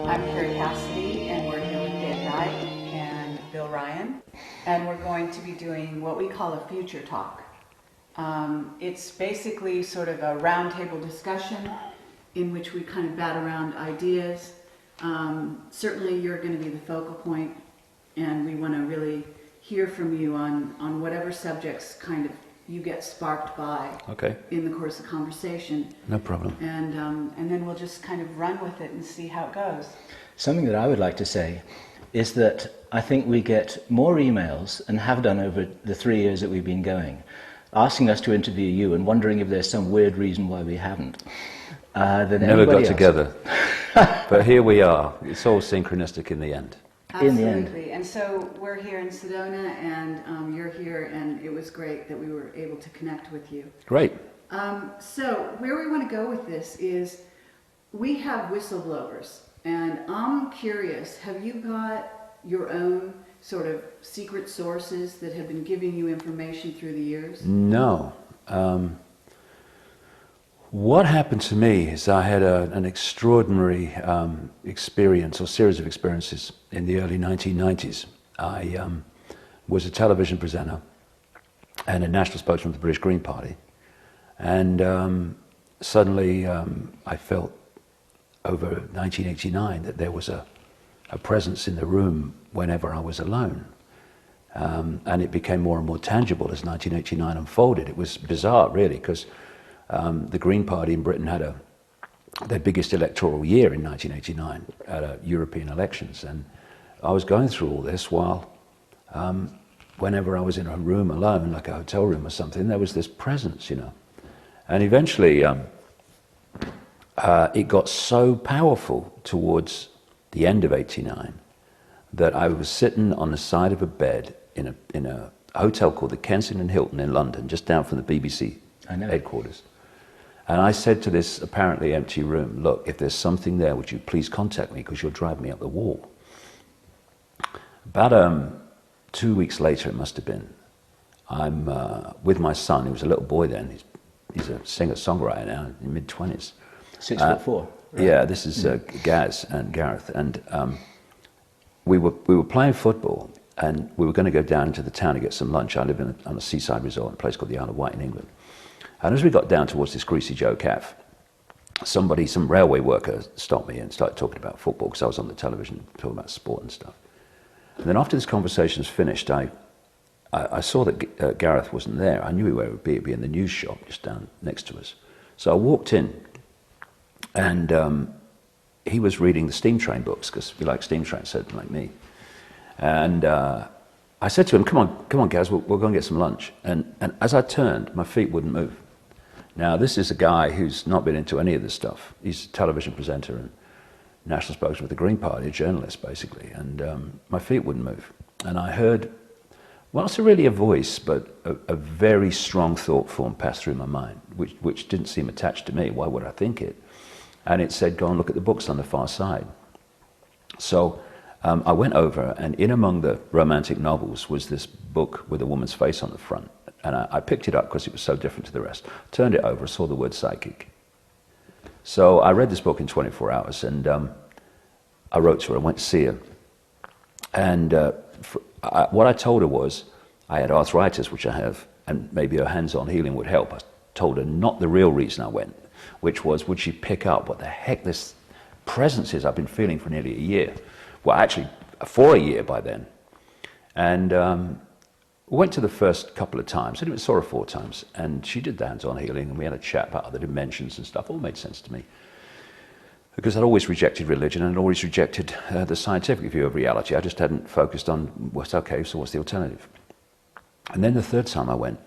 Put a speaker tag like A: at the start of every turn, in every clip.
A: I'm Carrie Cassidy, and we're here with Dave Wright and Bill Ryan, and we're going to be doing what we call a future talk. It's basically sort of a roundtable discussion in which we kind of bat around ideas. Certainly you're going to be the focal point, and we want to really hear from you on whatever subjects kind of you get sparked by in the course of conversation.
B: No problem.
A: And then we'll just kind of run with it and see how it goes.
C: Something that I would like to say is that I think we get more emails, and have done over the 3 years that we've been going, asking us to interview you and wondering if there's some weird reason why we haven't.
B: Never got together. But here we are. It's all synchronistic in the end.
A: Absolutely. And so we're here in Sedona, and you're here, and it was great that we were able to connect with you.
B: Great.
A: So where we want to go with this is we have whistleblowers, and I'm curious, have you got your own sort of secret sources that have been giving you information through the years?
B: No. What happened to me is I had an extraordinary experience, or series of experiences, in the early 1990s. I was a television presenter and a national spokesman for the British Green Party. And suddenly I felt over 1989 that there was a presence in the room whenever I was alone. And it became more and more tangible as 1989 unfolded. It was bizarre, really, because the Green Party in Britain had their biggest electoral year in 1989 at European elections, and I was going through all this while whenever I was in a room alone, like a hotel room or something, there was this presence, you know. And eventually it got so powerful towards the end of '89 that I was sitting on the side of a bed in a hotel called the Kensington Hilton in London, just down from the BBC headquarters. And I said to this apparently empty room, look, if there's something there, would you please contact me, because you'll drive me up the wall. About 2 weeks later, it must have been, I'm with my son. He was a little boy then. He's a singer-songwriter now, in mid-20s.
C: 6'4". Right?
B: Yeah, this is Gaz and Gareth. And we were playing football, and we were going to go down into the town to get some lunch. I live on a seaside resort in a place called the Isle of Wight in England. And as we got down towards this Greasy Joe Cafe, some railway worker stopped me and started talking about football, because I was on the television talking about sport and stuff. And then after this conversation was finished, I saw that Gareth wasn't there. I knew where it would be. It'd be in the news shop just down next to us. So I walked in, and he was reading the steam train books, because we like steam trains, so like me. And I said to him, come on, Gaz, we'll go and get some lunch. And as I turned, my feet wouldn't move. Now, this is a guy who's not been into any of this stuff. He's a television presenter and national spokesman for the Green Party, a journalist, basically. And my feet wouldn't move. And I heard, well, it's really a voice, but a very strong thought form passed through my mind, which didn't seem attached to me. Why would I think it? And it said, go and look at the books on the far side. So I went over, and in among the romantic novels was this book with a woman's face on the front. And I picked it up because it was so different to the rest. Turned it over, saw the word psychic. So I read this book in 24 hours, and I wrote to her. I went to see her. And what I told her was I had arthritis, which I have, and maybe her hands-on healing would help. I told her not the real reason I went, which was, would she pick up what the heck this presence is I've been feeling for nearly a year? Well, actually, for a year by then. And went to the first couple of times. I saw her 4 times. And she did the hands-on healing, and we had a chat about other dimensions and stuff. All made sense to me. Because I'd always rejected religion, and I'd always rejected the scientific view of reality. I just hadn't focused on, what's okay, so what's the alternative? And then the third time I went,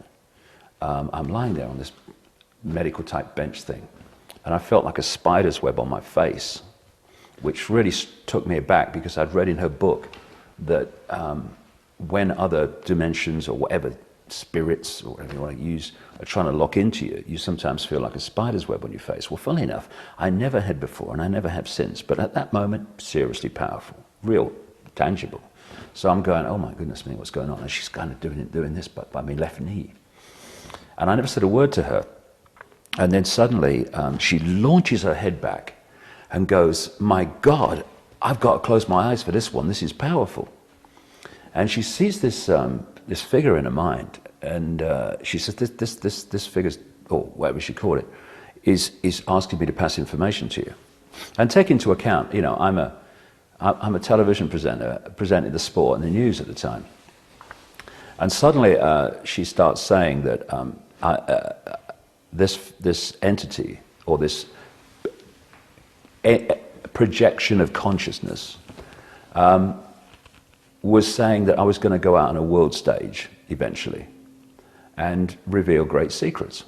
B: I'm lying there on this medical-type bench thing, and I felt like a spider's web on my face, which really took me aback, because I'd read in her book that when other dimensions or whatever, spirits or whatever you want to use, are trying to lock into you, you sometimes feel like a spider's web on your face. Well, funnily enough, I never had before, and I never have since, but at that moment, seriously powerful, real, tangible. So I'm going, oh my goodness me, what's going on? And she's kind of doing this by my left knee. And I never said a word to her. And then suddenly she launches her head back and goes, my God, I've got to close my eyes for this one. This is powerful. And she sees this this figure in her mind, and she says, this figure's, or whatever she called it, is asking me to pass information to you. And take into account, you know, I'm a television presenter, presenting the sport and the news at the time. And suddenly she starts saying that this entity, or this projection of consciousness, was saying that I was going to go out on a world stage eventually and reveal great secrets.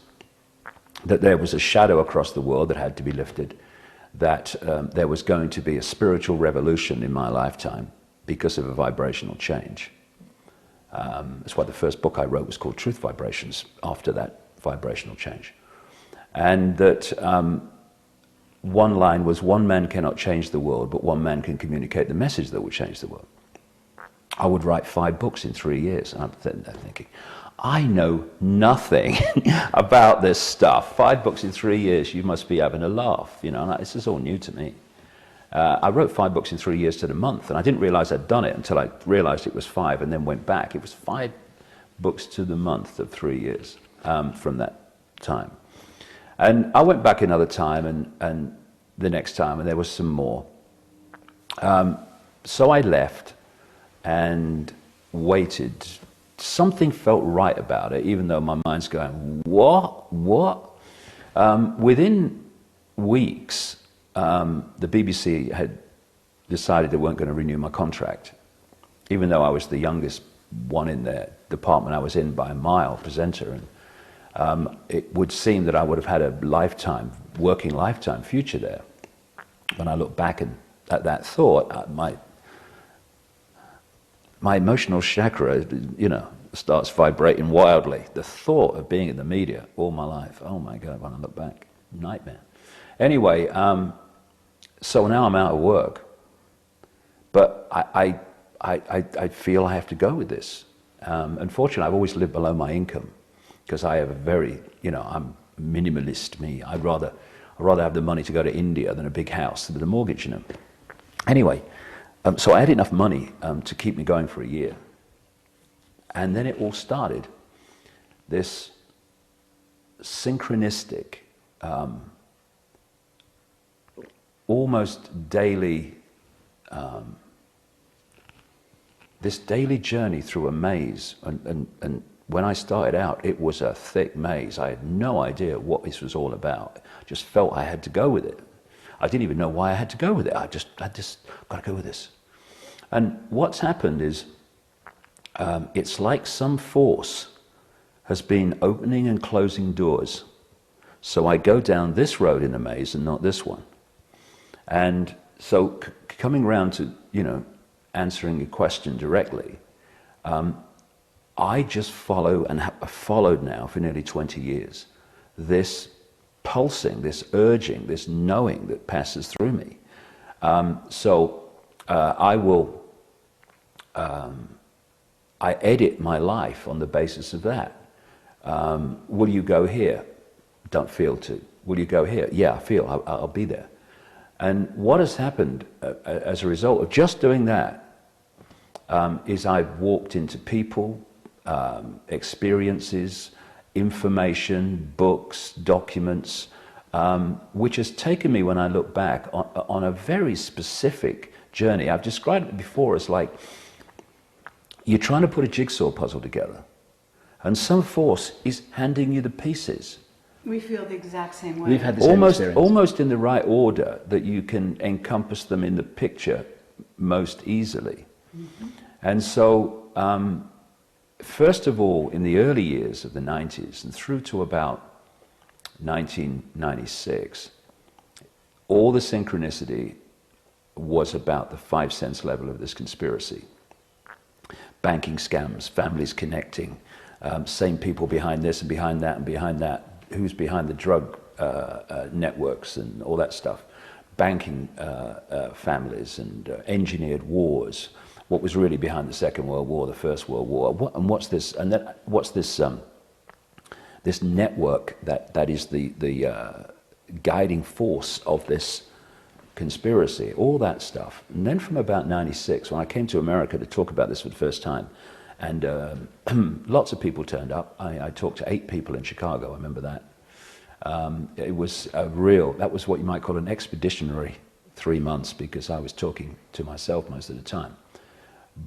B: That there was a shadow across the world that had to be lifted, that there was going to be a spiritual revolution in my lifetime because of a vibrational change. That's why the first book I wrote was called Truth Vibrations, after that vibrational change. And that one line was, one man cannot change the world, but one man can communicate the message that will change the world. I would write 5 books in 3 years. And I'm thinking, I know nothing about this stuff. 5 books in 3 years, you must be having a laugh. You know, this is all new to me. I wrote 5 books in 3 years to the month, and I didn't realize I'd done it until I realized it was 5, and then went back. It was 5 books to the month of 3 years from that time. And I went back another time, and the next time, and there was some more. So I left and waited. Something felt right about it, even though my mind's going, what? Within weeks, the BBC had decided they weren't going to renew my contract, even though I was the youngest one in the department I was in by a mile, presenter. And it would seem that I would have had a working lifetime future there. When I look back at that thought, my emotional chakra, you know, starts vibrating wildly. The thought of being in the media all my life, oh my God, when I look back, nightmare. Anyway, so now I'm out of work, but I feel I have to go with this. Unfortunately, I've always lived below my income, because I have a very, you know, I'm minimalist me. I'd rather have the money to go to India than a big house with a mortgage, you know. Anyway, so I had enough money to keep me going for a year. And then it all started, this synchronistic, almost daily, this daily journey through a maze. And when I started out, it was a thick maze. I had no idea what this was all about. I just felt I had to go with it. I didn't even know why I had to go with it. I just got to go with this. And what's happened is, it's like some force has been opening and closing doors. So I go down this road in the maze and not this one. And so coming round to, you know, answering your question directly, I just follow, and have followed now for nearly 20 years, this pulsing, this urging, this knowing that passes through me. I edit my life on the basis of that. Will you go here? Don't feel to. Will you go here? Yeah, I feel, I'll be there. And what has happened as a result of just doing that is I've walked into people, experiences, information, books, documents, which has taken me, when I look back, on a very specific journey. I've described it before as like, you're trying to put a jigsaw puzzle together, and some force is handing you the pieces.
A: We feel the exact same way.
C: We've had the same experience.
B: Almost in the right order, that you can encompass them in the picture most easily. Mm-hmm. And so, first of all, in the early years of the 90s and through to about 1996, all the synchronicity was about the 5 sense level of this conspiracy. Banking scams, families connecting, same people behind this and behind that and behind that, who's behind the drug networks and all that stuff, banking families and engineered wars, what was really behind the Second World War, the First World War, what's this, and then what's this this network that is the guiding force of this conspiracy, all that stuff. And then from about 96, when I came to America to talk about this for the first time, and lots of people turned up. I talked to 8 people in Chicago, I remember that. It was that was what you might call an expeditionary 3 months, because I was talking to myself most of the time.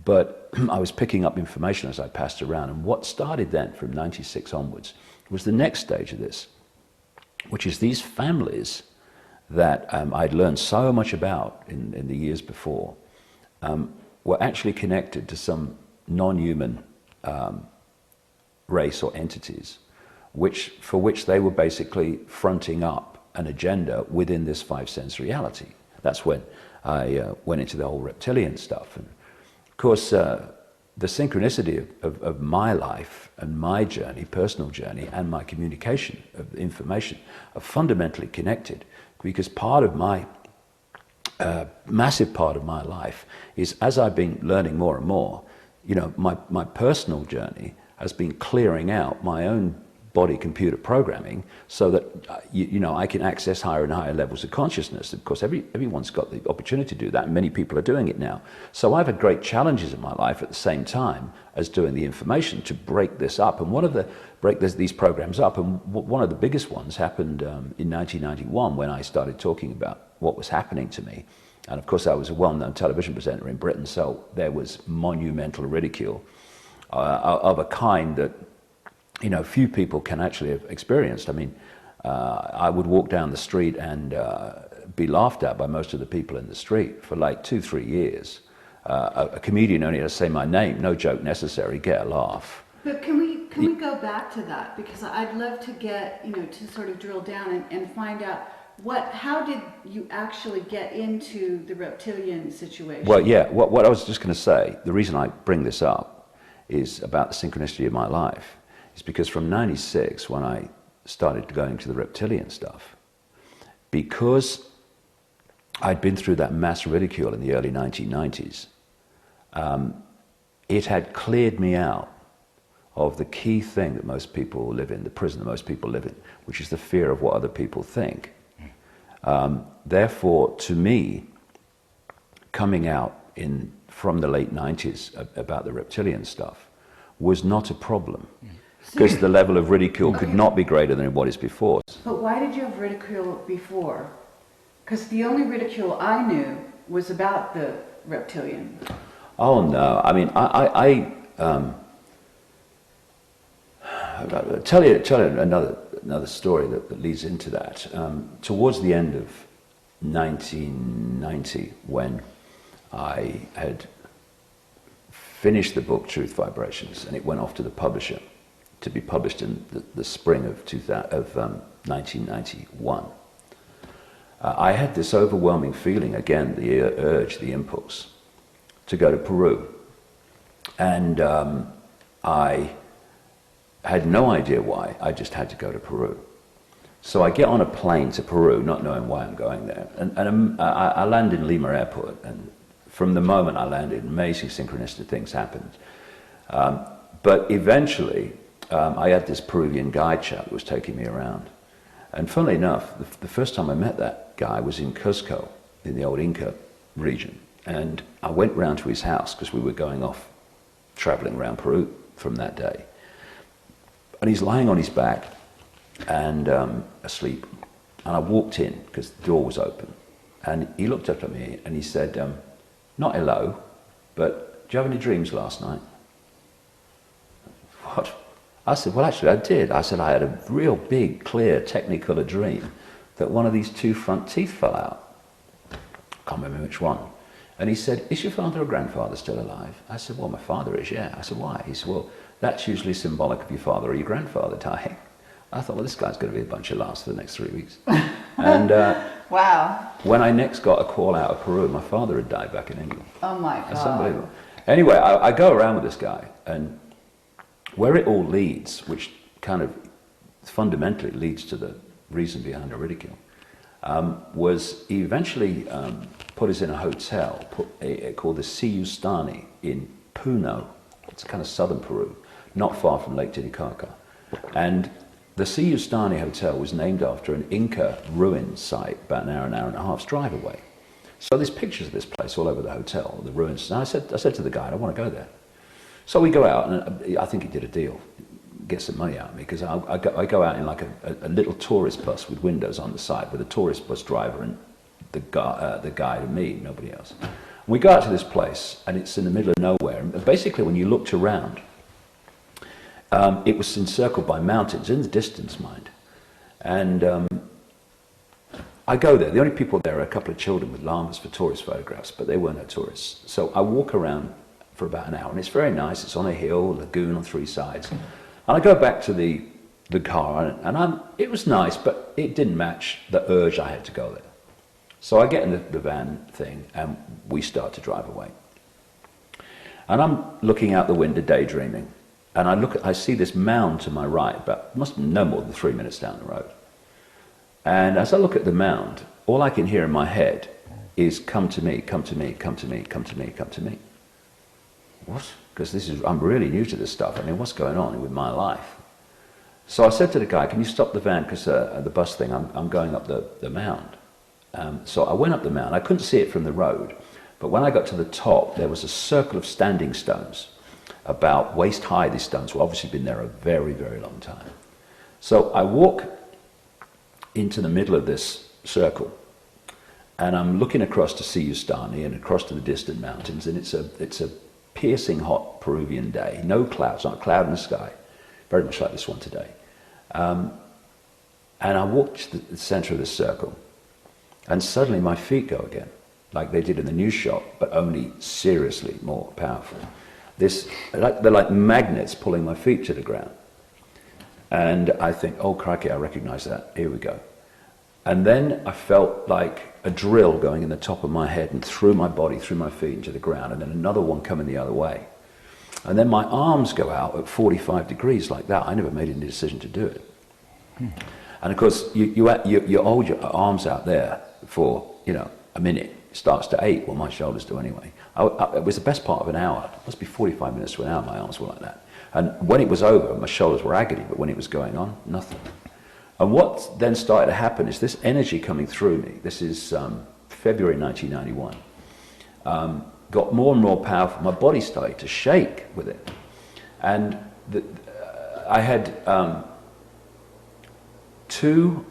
B: But I was picking up information as I passed around, and what started then from 96 onwards was the next stage of this, which is these families that I'd learned so much about in the years before were actually connected to some non-human race or entities, for which they were basically fronting up an agenda within this 5-sense reality. That's when I went into the whole reptilian stuff. And of course, the synchronicity of my life and my journey, personal journey, and my communication of information are fundamentally connected, because part of my, massive part of my life is, as I've been learning more and more, you know, my personal journey has been clearing out my own body computer programming so that you know, I can access higher and higher levels of consciousness. Of course, everyone's got the opportunity to do that, and many people are doing it now. So I've had great challenges in my life at the same time as doing the information to break this up. And these programs up, and one of the biggest ones happened in 1991, when I started talking about what was happening to me. And of course, I was a well-known television presenter in Britain, so there was monumental ridicule of a kind that, you know, few people can actually have experienced. I mean, I would walk down the street and be laughed at by most of the people in the street for like 2-3 years. A comedian only had to say my name, no joke necessary, get a laugh.
A: But can we go back to that? Because I'd love to get, you know, to sort of drill down and find out how did you actually get into the reptilian situation?
B: Well, yeah, what I was just going to say, the reason I bring this up is about the synchronicity of my life. It's because from 96, when I started going to the reptilian stuff, because I'd been through that mass ridicule in the early 1990s, it had cleared me out of the key thing that most people live in, the prison that most people live in, which is the fear of what other people think. Therefore, to me, coming out from the late 90s about the reptilian stuff was not a problem. Because the level of ridicule could not be greater than what is before.
A: But why did you have ridicule before? Because the only ridicule I knew was about the reptilian.
B: Oh no! I mean, I'll tell you another story that leads into that. Towards the end of 1990, when I had finished the book Truth Vibrations, and it went off to the publisher to be published in the spring of 1991. I had this overwhelming feeling, again, the urge, the impulse, to go to Peru. And I had no idea why, I just had to go to Peru. So I get on a plane to Peru, not knowing why I'm going there. And I land in Lima Airport, and from the moment I landed, amazing synchronistic things happened. But eventually, I had this Peruvian guide chap that was taking me around. And funnily enough, the first time I met that guy was in Cuzco, in the old Inca region. And I went round to his house because we were going off traveling around Peru from that day. And he's lying on his back and asleep. And I walked in because the door was open. And he looked up at me and he said, not hello, but do you have any dreams last night? What? I said, well, actually, I did. I said, I had a real big, clear, technicolor dream that one of these 2 front teeth fell out. I can't remember which one. And he said, is your father or grandfather still alive? I said, well, my father is, yeah. I said, why? He said, well, that's usually symbolic of your father or your grandfather dying. I thought, well, this guy's going to be a bunch of laughs for the next 3 weeks. And
A: Wow.
B: When I next got a call out of Peru, my father had died back in England.
A: Oh my God.
B: That's unbelievable. Anyway, I go around with this guy, and where it all leads, which kind of fundamentally leads to the reason behind the ridicule, was he eventually put us in a hotel called the Siustani in Puno. It's kind of southern Peru, not far from Lake Titicaca. And the Siustani Hotel was named after an Inca ruin site about an hour and a half's drive away. So there's pictures of this place all over the hotel, the ruins. And I said to the guide, I want to go there. So we go out, and I think he did a deal, get some money out of me, because I go out in like a little tourist bus with windows on the side, with a tourist bus driver and the guide and me, nobody else. And we go out to this place, and it's in the middle of nowhere. And basically, when you looked around, it was encircled by mountains, in the distance, mind. And I go there. The only people there are a couple of children with llamas for tourist photographs, but they weren't no tourists. So I walk around for about an hour, and it's very nice. It's on a hill, lagoon on three sides. And I go back to the car, and it was nice, but it didn't match the urge I had to go there. So I get in the van thing, and we start to drive away. And I'm looking out the window, daydreaming, and I see this mound to my right, but must be no more than 3 minutes down the road. And as I look at the mound, all I can hear in my head is, come to me, come to me, come to me, come to me, come to me. What? Because I'm really new to this stuff. I mean, what's going on with my life? So I said to the guy, can you stop the van, because the bus thing, I'm going up the mound. So I went up the mound. I couldn't see it from the road, but when I got to the top, there was a circle of standing stones, about waist high. These stones were obviously been there a very, very long time. So I walk into the middle of this circle, and I'm looking across to Siyustani and across to the distant mountains, and it's a piercing hot Peruvian day, no clouds, not a cloud in the sky, very much like this one today. And I walked to the center of this circle, and suddenly my feet go again, like they did in the news shot, but only seriously more powerful. They're like magnets pulling my feet to the ground. And I think, oh crikey, I recognize that, here we go. And then I felt like a drill going in the top of my head and through my body, through my feet into the ground, and then another one coming the other way. And then my arms go out at 45 degrees like that. I never made any decision to do it. And of course, you hold your arms out there for, a minute. It starts to ache. Well, my shoulders do anyway. It was the best part of an hour. It must be 45 minutes to an hour, my arms were like that. And when it was over, my shoulders were agony, but when it was going on, nothing. And what then started to happen is this energy coming through me. This is February 1991. Got more and more powerful. My body started to shake with it. And I had two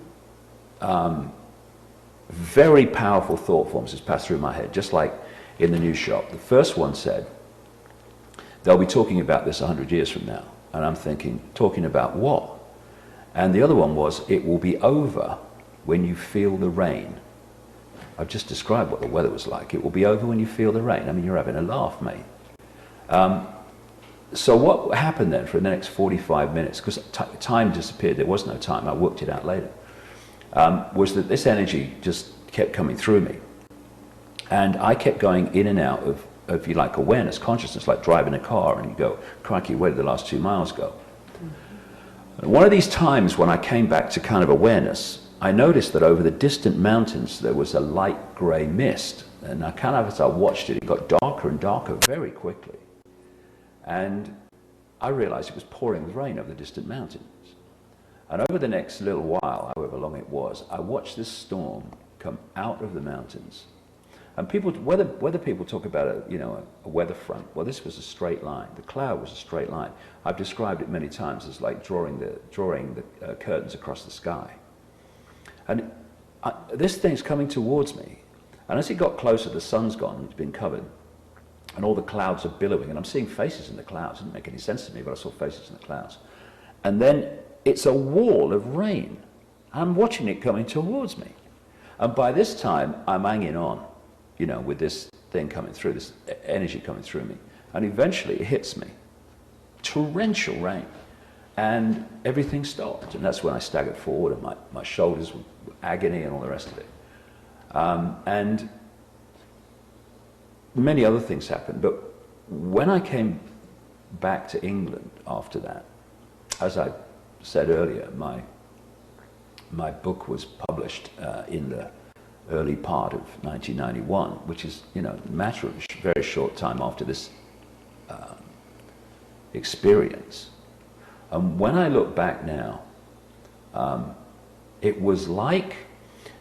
B: very powerful thought forms just passed through my head, just like in the news shop. The first one said, they'll be talking about this 100 years from now. And I'm thinking, talking about what? And the other one was, it will be over when you feel the rain. I've just described what the weather was like. It will be over when you feel the rain. I mean, you're having a laugh, mate. So what happened then for the next 45 minutes, because time disappeared, there was no time, I worked it out later, was that this energy just kept coming through me. And I kept going in and out of, if you like, awareness, consciousness, like driving a car, and you go, crikey, where did the last 2 miles go? And one of these times when I came back to kind of awareness, I noticed that over the distant mountains there was a light grey mist. And I kind of, as I watched it, it got darker and darker very quickly. And I realized it was pouring with rain over the distant mountains. And over the next little while, however long it was, I watched this storm come out of the mountains. And people, whether people talk about a weather front, well, this was a straight line. The cloud was a straight line. I've described it many times as like drawing the curtains across the sky. And this thing's coming towards me. And as it got closer, the sun's gone, it's been covered. And all the clouds are billowing, and I'm seeing faces in the clouds. It didn't make any sense to me, but I saw faces in the clouds. And then it's a wall of rain. I'm watching it coming towards me. And by this time, I'm hanging on, with this thing coming through, this energy coming through me. And eventually it hits me. Torrential rain. And everything stopped. And that's when I staggered forward, and my shoulders were agony and all the rest of it. And many other things happened. But when I came back to England after that, as I said earlier, my book was published in the early part of 1991, which is, a matter of a very short time after this experience. And when I look back now, it was like,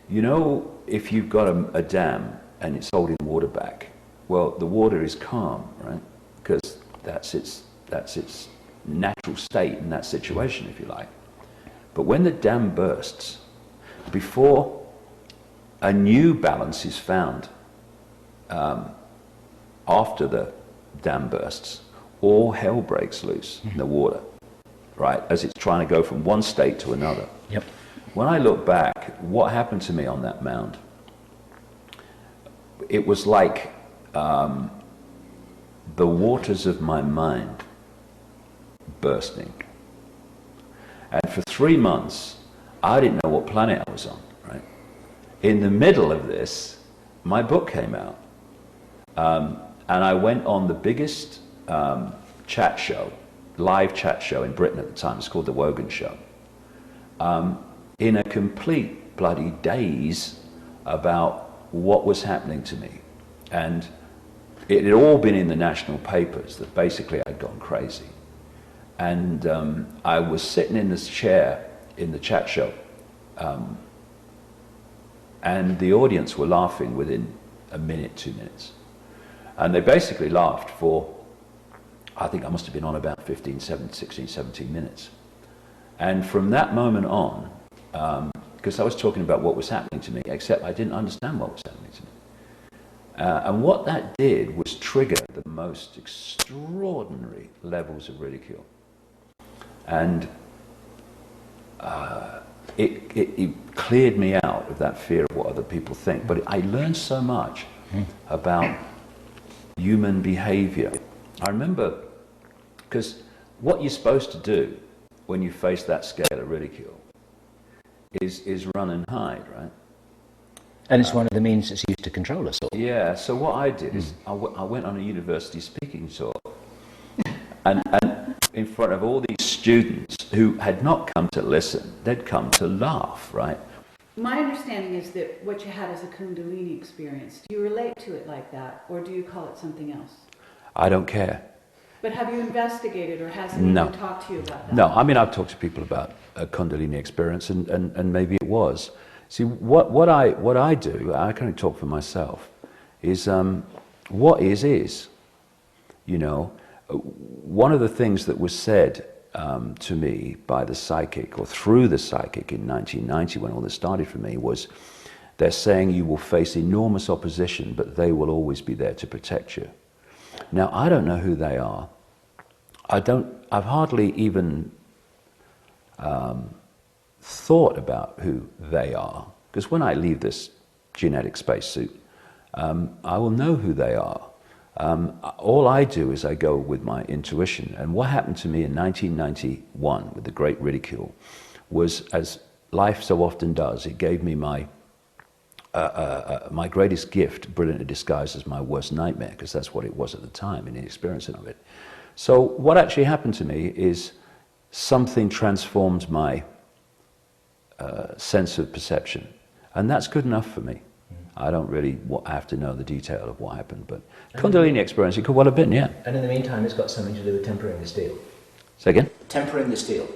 B: if you've got a dam and it's holding water back. Well, the water is calm, right? Because that's its natural state in that situation, if you like. But when the dam bursts, before a new balance is found after the dam bursts, all hell breaks loose in the water, right? As it's trying to go from one state to another.
C: Yep.
B: When I look back, what happened to me on that mound? It was like the waters of my mind bursting. And for 3 months, I didn't know what planet I was on, right? In the middle of this, my book came out. And I went on the biggest chat show, live chat show in Britain at the time. It's called The Wogan Show. In a complete bloody daze about what was happening to me. And it had all been in the national papers that basically I'd gone crazy. And I was sitting in this chair in the chat show, and the audience were laughing within a minute, 2 minutes. And they basically laughed for, I think I must have been on about 16, 17 minutes. And from that moment on, because I was talking about what was happening to me, except I didn't understand what was happening to me. And what that did was trigger the most extraordinary levels of ridicule. And it cleared me out of that fear of what other people think. But I learned so much about human behavior. I remember, because what you're supposed to do when you face that scale of ridicule is run and hide, right?
C: And it's one of the means that's used to control us all.
B: Yeah, so what I did is I went on a university speaking tour, and in front of all these students who had not come to listen, they'd come to laugh, right?
A: My understanding is that what you had is a Kundalini experience. Do you relate to it like that, or do you call it something else?
B: I don't care.
A: But have you investigated, or has anyone talked to you about that?
B: No, I mean, I've talked to people about a Kundalini experience, and maybe it was. See, what I do, I can only talk for myself, is what is. You know, one of the things that was said to me by the psychic, or through the psychic in 1990, when all this started for me, was they're saying you will face enormous opposition, but they will always be there to protect you. Now, I don't know who they are. I've hardly even thought about who they are, because when I leave this genetic spacesuit, I will know who they are. All I do is I go with my intuition. And what happened to me in 1991 with the Great Ridicule was, as life so often does, it gave me my greatest gift, brilliantly disguised as my worst nightmare, because that's what it was at the time, in the experiencing of it. So what actually happened to me is something transformed my sense of perception. And that's good enough for me. I don't really have to know the detail of what happened, but Kundalini experience, it could well have been, yeah.
C: And in the meantime, it's got something to do with tempering the steel.
B: Say again?
C: Tempering the steel.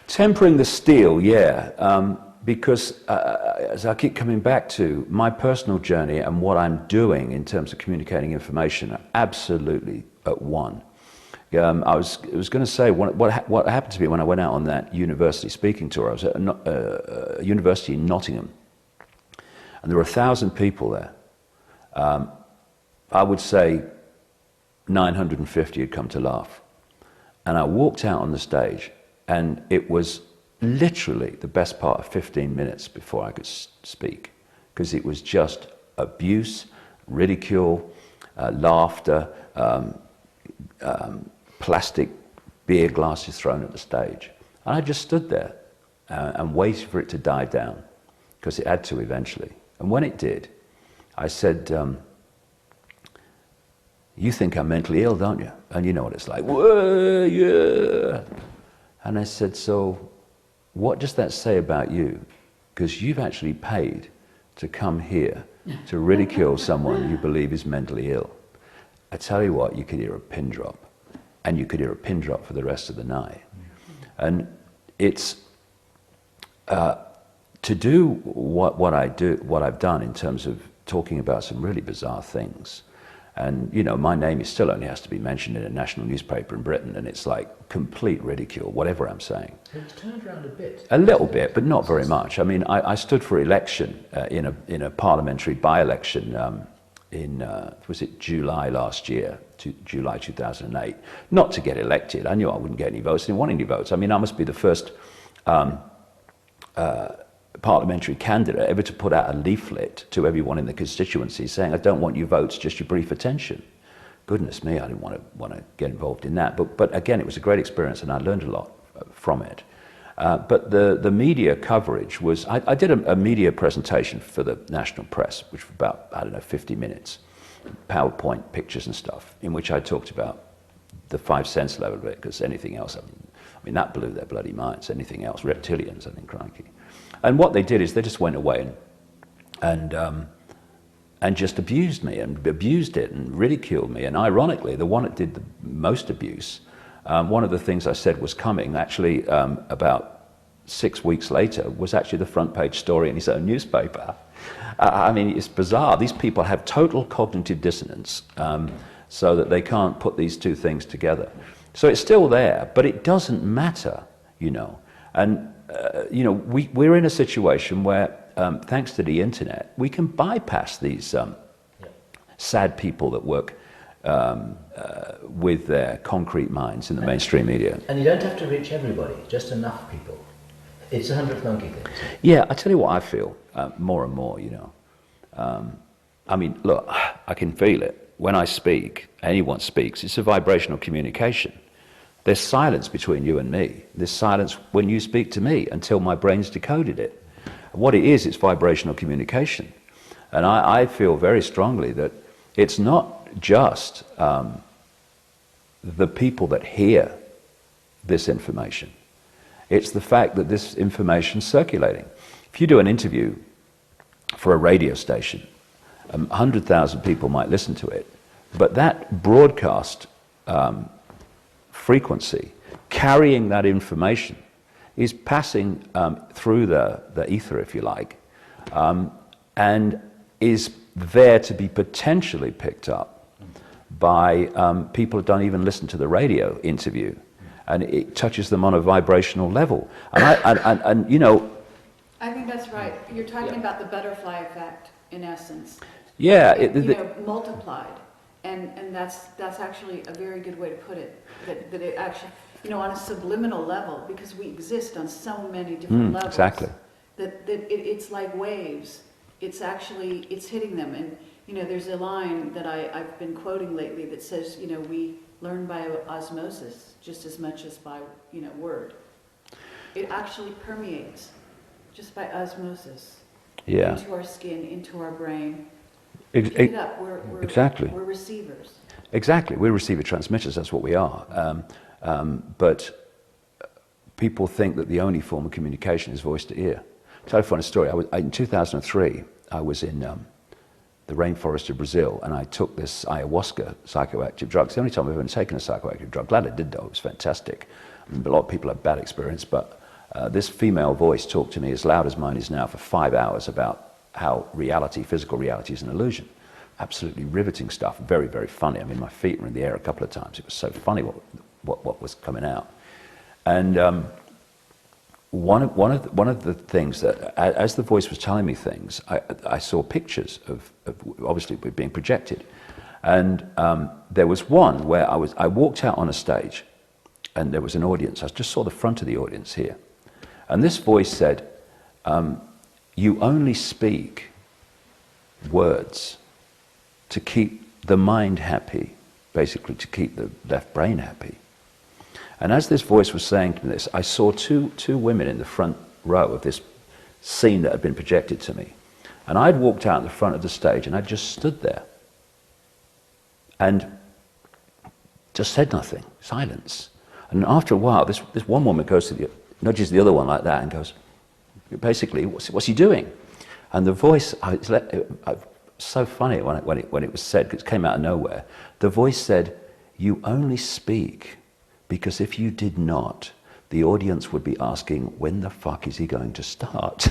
B: Tempering the steel, yeah. Because, as I keep coming back to, my personal journey and what I'm doing in terms of communicating information are absolutely at one. I was going to say, what happened to me when I went out on that university speaking tour. I was at a university in Nottingham, and there were 1,000 people there. I would say 950 had come to laugh. And I walked out on the stage, and it was literally the best part of 15 minutes before I could speak, because it was just abuse, ridicule, laughter, plastic beer glasses thrown at the stage. And I just stood there and waited for it to die down, because it had to eventually. And when it did, I said, you think I'm mentally ill, don't you? And you know what it's like, whoa, yeah. And I said, so what does that say about you? Because you've actually paid to come here to ridicule someone you believe is mentally ill. I tell you what, you could hear a pin drop, and you could hear a pin drop for the rest of the night. And it's to do what I've done in terms of talking about some really bizarre things. And, you know, my name still only has to be mentioned in a national newspaper in Britain, and it's like complete ridicule, whatever I'm saying.
C: It's turned around a bit.
B: A little bit, but not very much. I mean, I stood for election in a parliamentary by-election was it July last year, July 2008, not to get elected. I knew I wouldn't get any votes, I didn't want any votes. I mean, I must be the first parliamentary candidate ever to put out a leaflet to everyone in the constituency saying, I don't want your votes, just your brief attention. Goodness me, I didn't want to get involved in that. But again, it was a great experience and I learned a lot from it. But the media coverage was, I did a media presentation for the national press, which was about, I don't know, 50 minutes, PowerPoint pictures and stuff, in which I talked about the 5 sense level of it, because anything else, I mean, that blew their bloody minds. Anything else, reptilians, I think, crikey. And what they did is they just went away and just abused me and abused it and ridiculed me. And ironically, the one that did the most abuse, one of the things I said was coming, actually about 6 weeks later, was actually the front page story in his own newspaper. I mean, it's bizarre. These people have total cognitive dissonance, so that they can't put these two things together. So it's still there, but it doesn't matter, you know. And you know, we're in a situation where, thanks to the internet, we can bypass these sad people that work with their concrete minds in the mainstream media.
C: And you don't have to reach everybody, just enough people. It's a 100th monkey thing.
B: Yeah, I tell you what I feel more and more, you know. I mean, look, I can feel it. When I speak, anyone speaks, it's a vibrational communication. There's silence between you and me. There's silence when you speak to me until my brain's decoded it. What it is, it's vibrational communication. And I feel very strongly that it's not just the people that hear this information. It's the fact that this information's circulating. If you do an interview for a radio station, 100,000 people might listen to it, but that broadcast frequency, carrying that information, is passing through the ether, if you like, and is there to be potentially picked up by people who don't even listen to the radio interview, and it touches them on a vibrational level. And you know,
A: I think that's right. You're talking about the butterfly effect, in essence.
B: Yeah,
A: Multiplied. And that's actually a very good way to put it. That it actually, you know, on a subliminal level, because we exist on so many different levels.
B: Exactly.
A: That it's like waves. It's hitting them. And, you know, there's a line that I've been quoting lately that says, you know, we learn by osmosis just as much as by, you know, word. It actually permeates just by osmosis.
B: Yeah.
A: Into our skin, into our brain.
B: Ex-
A: Pick it up. We're
B: exactly.
A: We're receivers.
B: Exactly, we're receiver transmitters, that's what we are. But people think that the only form of communication is voice to ear. Tell you a funny story. In 2003, I was in the rainforest of Brazil, and I took this ayahuasca psychoactive drug. It's the only time I've ever taken a psychoactive drug. Glad I did, though. It was fantastic. I mean, a lot of people have bad experience, but this female voice talked to me as loud as mine is now for 5 hours about how reality, physical reality, is an illusion. Absolutely riveting stuff, very, very funny. I mean, my feet were in the air a couple of times. It was so funny what was coming out. And one of the things that, as the voice was telling me things, I saw pictures of obviously being projected. And there was one where I walked out on a stage, and there was an audience. I just saw the front of the audience here. And this voice said, you only speak words to keep the mind happy, basically to keep the left brain happy. And as this voice was saying to me this, I saw two women in the front row of this scene that had been projected to me. And I'd walked out in the front of the stage and I just stood there and just said nothing, silence. And after a while, this one woman nudges the other one like that and goes, basically, what's he doing? And the voice, so funny when it was said, because it came out of nowhere. The voice said, you only speak because if you did not, the audience would be asking, when the fuck is he going to start?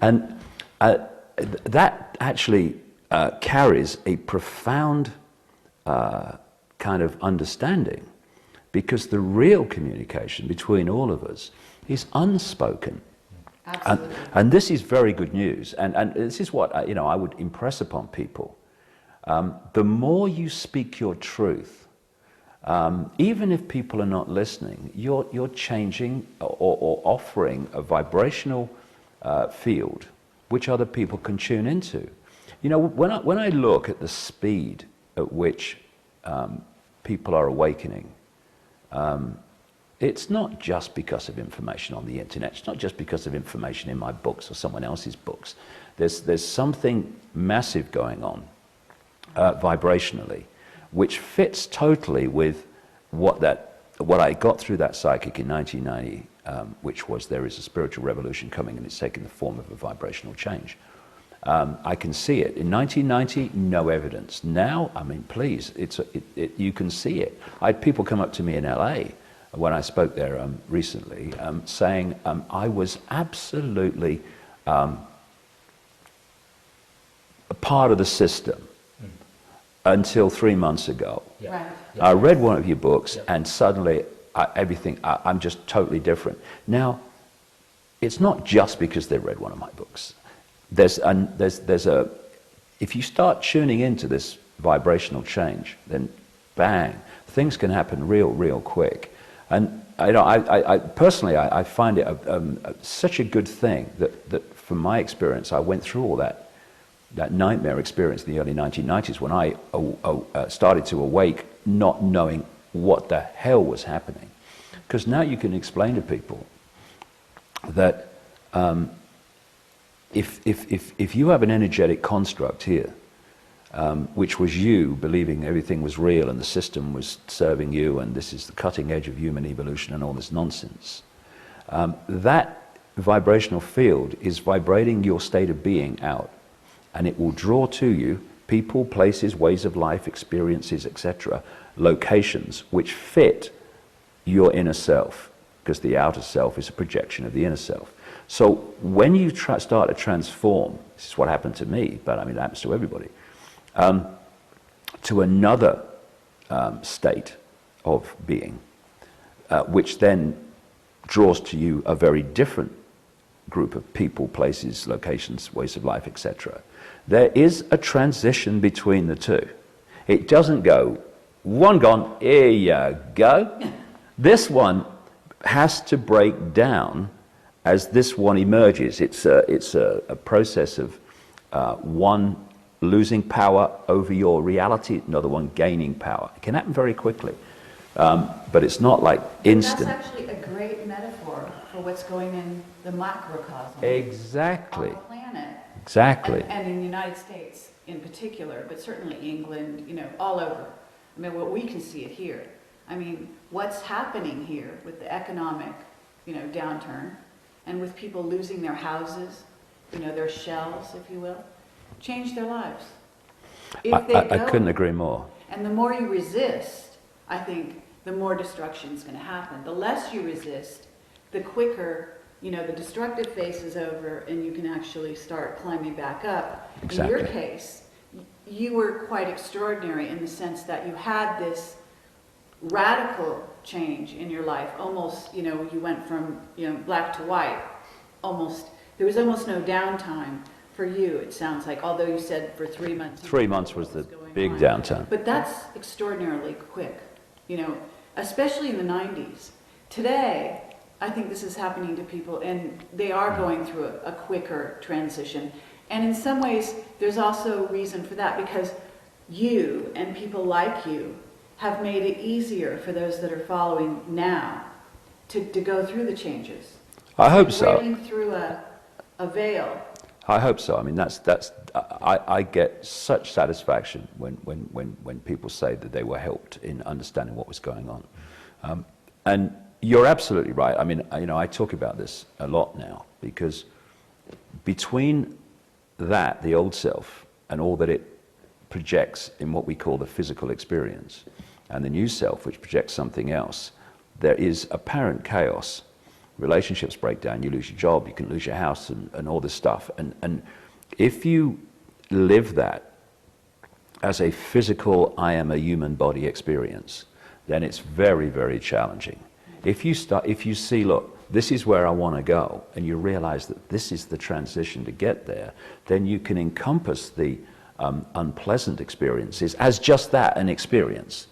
B: And that actually carries a profound kind of understanding, because the real communication between all of us is unspoken.
A: Absolutely.
B: And this is very good news, and this is what I would impress upon people. The more you speak your truth, even if people are not listening, you're changing or offering a vibrational field which other people can tune into. When I look at the speed at which people are awakening, it's not just because of information on the internet. It's not just because of information in my books or someone else's books. There's something massive going on vibrationally, which fits totally with what I got through that psychic in 1990, which was there is a spiritual revolution coming and it's taking the form of a vibrational change. I can see it. In 1990, no evidence. Now, I mean, please, you can see it. I had people come up to me in LA when I spoke there recently, saying I was absolutely a part of the system until 3 months ago.
C: Yeah.
A: Right.
B: I read one of your books, and suddenly I'm just totally different. Now, it's not just because they read one of my books. There's if you start tuning into this vibrational change, then bang, things can happen real quick. And I personally find it such a good thing that from my experience, I went through all that nightmare experience in the early 1990s when I started to awake, not knowing what the hell was happening. Because now you can explain to people that if you have an energetic construct here, which was you believing everything was real and the system was serving you and this is the cutting edge of human evolution and all this nonsense, that vibrational field is vibrating your state of being out, and it will draw to you people, places, ways of life, experiences, etc., locations which fit your inner self, because the outer self is a projection of the inner self. So when you start to transform, this is what happened to me, but I mean it happens to everybody, to another state of being, which then draws to you a very different group of people, places, locations, ways of life, etc. There is a transition between the two. It doesn't go, one gone, here you go. This one has to break down as this one emerges. It's a process of one losing power over your reality, another one gaining power. It can happen very quickly, but it's not like instant.
A: That's actually a great metaphor for what's going in the macrocosm.
B: Exactly.
A: On the planet.
B: Exactly.
A: And in the United States in particular, but certainly England, all over. I mean, what we can see it here. I mean, what's happening here with the economic, downturn, and with people losing their houses, their shells, if you will, change their lives.
B: I couldn't agree more.
A: And the more you resist, I think, the more destruction is going to happen. The less you resist, the quicker, the destructive phase is over and you can actually start climbing back up.
B: Exactly.
A: In your case, you were quite extraordinary in the sense that you had this radical change in your life. Almost, you went from, black to white. There was almost no downtime for you, it sounds like, although you said for 3 months.
B: 3 months was the big
A: on.
B: downtime.
A: But that's extraordinarily quick, especially in the 90s. Today, I think this is happening to people, and they are going through a quicker transition. And in some ways, there's also reason for that, because you and people like you have made it easier for those that are following now to go through the changes.
B: I hope so.
A: Breaking through a veil.
B: I hope so. I mean, I get such satisfaction when people say that they were helped in understanding what was going on. And you're absolutely right. I mean, I talk about this a lot now, because between that, the old self, and all that it projects in what we call the physical experience, and the new self, which projects something else, there is apparent chaos. Relationships break down, you lose your job, you can lose your house, and all this stuff. And if you live that as a physical, I am a human body experience, then it's very, very challenging. If you see, look, this is where I want to go, and you realize that this is the transition to get there, then you can encompass the unpleasant experiences as just that, an experience,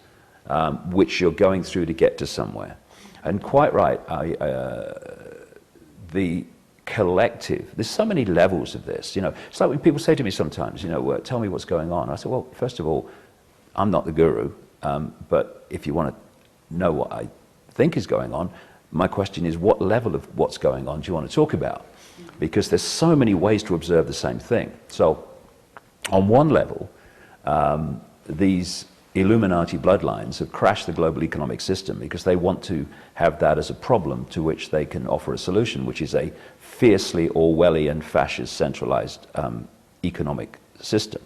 B: which you're going through to get to somewhere. And quite right, the collective, there's so many levels of this, It's like when people say to me sometimes, tell me what's going on. I say, well, first of all, I'm not the guru, but if you want to know what I think is going on, my question is, what level of what's going on do you want to talk about? Because there's so many ways to observe the same thing. So on one level, these Illuminati bloodlines have crashed the global economic system because they want to have that as a problem to which they can offer a solution, which is a fiercely Orwellian, fascist, centralized economic system.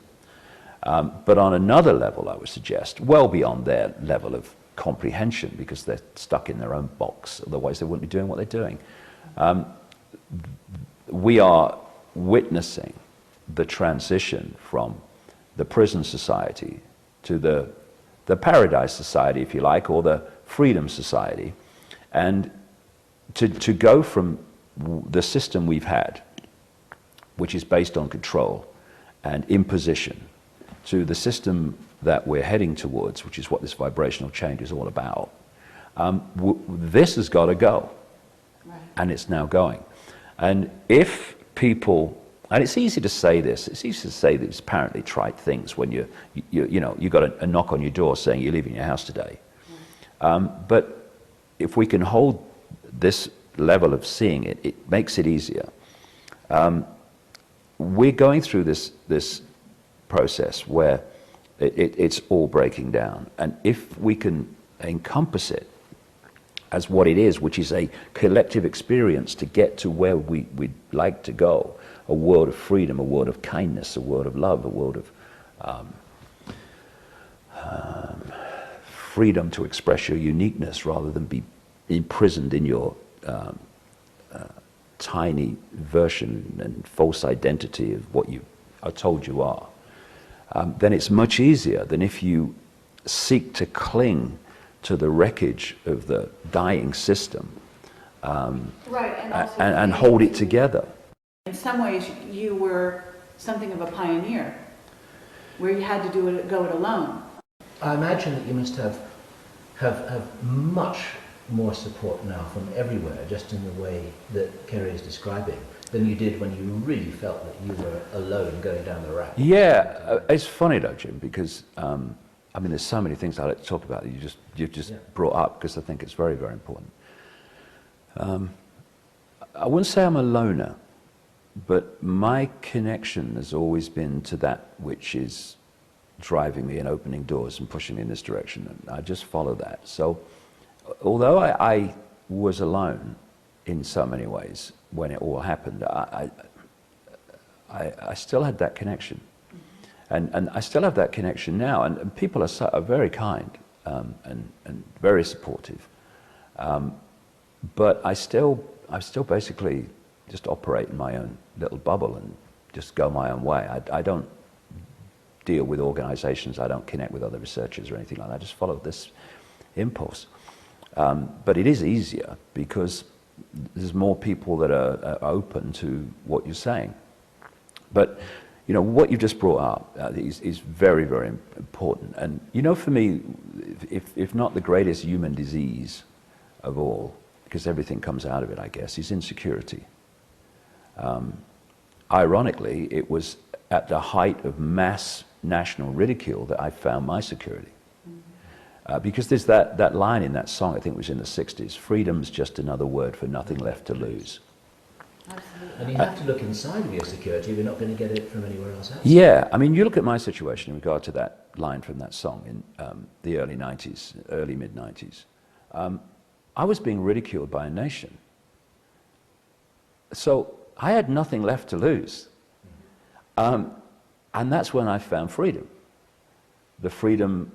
B: But on another level, I would suggest, well beyond their level of comprehension, because they're stuck in their own box, otherwise they wouldn't be doing what they're doing. We are witnessing the transition from the prison society to the paradise society, if you like, or the freedom society, and to go from the system we've had, which is based on control and imposition, to the system that we're heading towards, which is what this vibrational change is all about. This has got to go, right. And it's now going. And if people, and it's easy to say this, it's easy to say these apparently trite things when you got a knock on your door saying you're leaving your house today. But if we can hold this level of seeing it, it makes it easier. We're going through this process where it's all breaking down. And if we can encompass it as what it is, which is a collective experience to get to where we'd like to go, a world of freedom, a world of kindness, a world of love, a world of freedom to express your uniqueness rather than be imprisoned in your tiny version and false identity of what you are told you are. Then it's much easier than if you seek to cling to the wreckage of the dying system,
A: right,
B: and hold it together.
A: In some ways, you were something of a pioneer, where you had to go it alone.
C: I imagine that you must have much more support now from everywhere, just in the way that Kerry is describing, than you did when you really felt that you were alone going down the rack.
B: Yeah, it's funny though, Jim, because there's so many things I'd like to talk about that you've just brought up, because I think it's very, very important. I wouldn't say I'm a loner, but my connection has always been to that which is driving me and opening doors and pushing me in this direction, and I just follow that. So although I was alone in so many ways when it all happened, I still had that connection. And I still have that connection now, and people are very kind and very supportive. But I still basically just operate in my own little bubble and just go my own way. I don't deal with organizations, I don't connect with other researchers or anything like that. I just follow this impulse. But it is easier because there's more people that are open to what you're saying. But what you just brought up is very, very important. And for me, if not the greatest human disease of all, because everything comes out of it, I guess, is insecurity. Ironically, it was at the height of mass national ridicule that I found my security. Because there's that line in that song, I think it was in the 60s, freedom's just another word for nothing left to lose.
A: Absolutely.
C: And you have to look inside of your security, you're not going to get it from anywhere else outside.
B: Yeah, you look at my situation in regard to that line from that song in the early 90s, early mid-90s. I was being ridiculed by a nation. So I had nothing left to lose. And that's when I found freedom. The freedom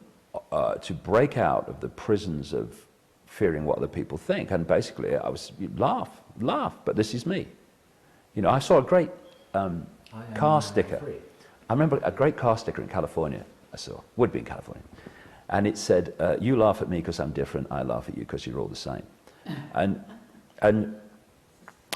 B: to break out of the prisons of fearing what other people think. And basically I was, laugh, but this is me. I saw a great car sticker. I remember a great car sticker in California I saw, would be in California. And it said, you laugh at me because I'm different, I laugh at you because you're all the same. And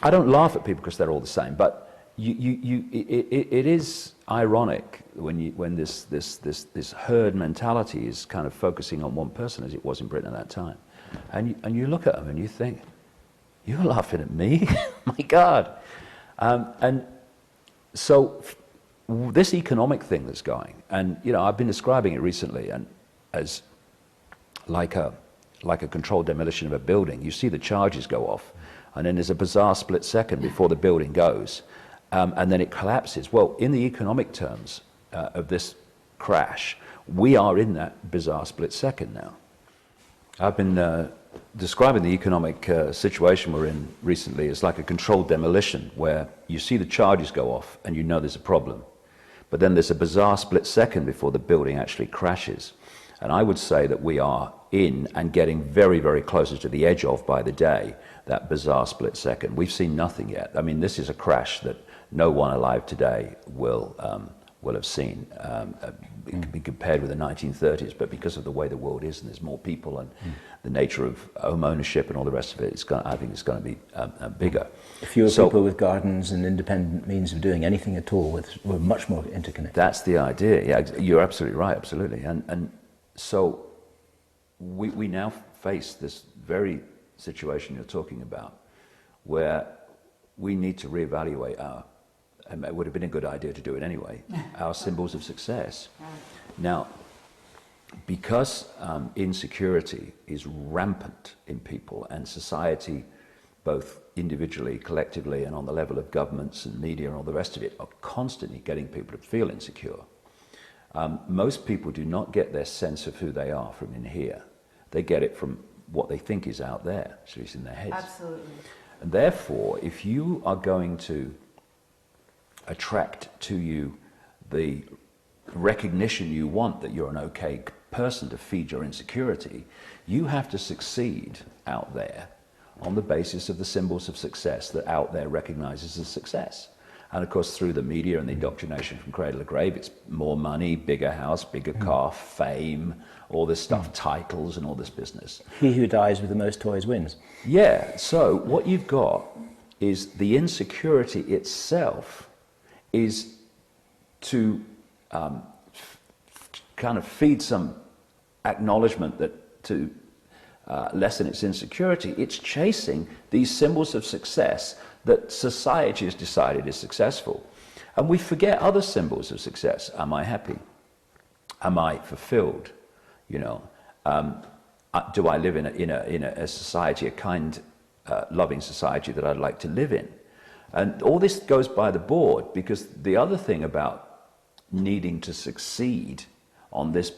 B: I don't laugh at people because they're all the same, but it is ironic when this herd mentality is kind of focusing on one person, as it was in Britain at that time. And you look at them and you think, you're laughing at me? My God. And so this economic thing that's going, and I've been describing it recently and as like a controlled demolition of a building. You see the charges go off, and then there's a bizarre split second before the building goes, and then it collapses. Well, in the economic terms of this crash, we are in that bizarre split second now. I've been describing the economic situation we're in recently as like a controlled demolition, where you see the charges go off and you know there's a problem, but then there's a bizarre split second before the building actually crashes. And I would say that we are in and getting very, very closer to the edge of, by the day, that bizarre split second. We've seen nothing yet. I mean, this is a crash that no one alive today will have seen. It can be compared with the 1930s, but because of the way the world is, and there's more people, and the nature of home ownership and all the rest of it, I think it's going to be bigger.
C: Fewer people with gardens and independent means of doing anything at all. We're much more interconnected.
B: That's the idea. Yeah, you're absolutely right. Absolutely, and so we now face this very situation you're talking about, where we need to reevaluate and it would have been a good idea to do it anyway, our symbols of success. Now, because insecurity is rampant in people, and society, both individually, collectively, and on the level of governments and media and all the rest of it, are constantly getting people to feel insecure. Most people do not get their sense of who they are from in here. They get it from what they think is out there, at least in their heads.
A: Absolutely.
B: And therefore, if you are going to attract to you the recognition you want that you're an okay person to feed your insecurity, you have to succeed out there on the basis of the symbols of success that out there recognizes as success. And of course, through the media and the indoctrination from cradle to grave, it's more money, bigger house, bigger car, fame, all this stuff, titles and all this business.
C: He who dies with the most toys wins.
B: Yeah, so what you've got is the insecurity itself is to kind of feed some acknowledgement that to lessen its insecurity, it's chasing these symbols of success that society has decided is successful. And we forget other symbols of success. Am I happy? Am I fulfilled? Do I live in a society, a kind, loving society that I'd like to live in? And all this goes by the board, because the other thing about needing to succeed on this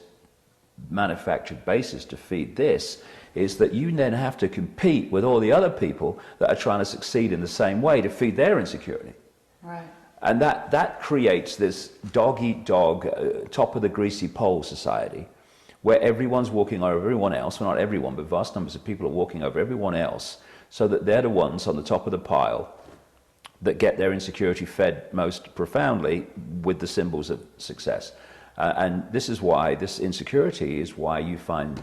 B: manufactured basis to feed this is that you then have to compete with all the other people that are trying to succeed in the same way to feed their insecurity.
A: Right.
B: And that creates this dog-eat-dog, top of the greasy pole society, where everyone's walking over everyone else. Well, not everyone, but vast numbers of people are walking over everyone else, so that they're the ones on the top of the pile that get their insecurity fed most profoundly with the symbols of success. And this insecurity is why you find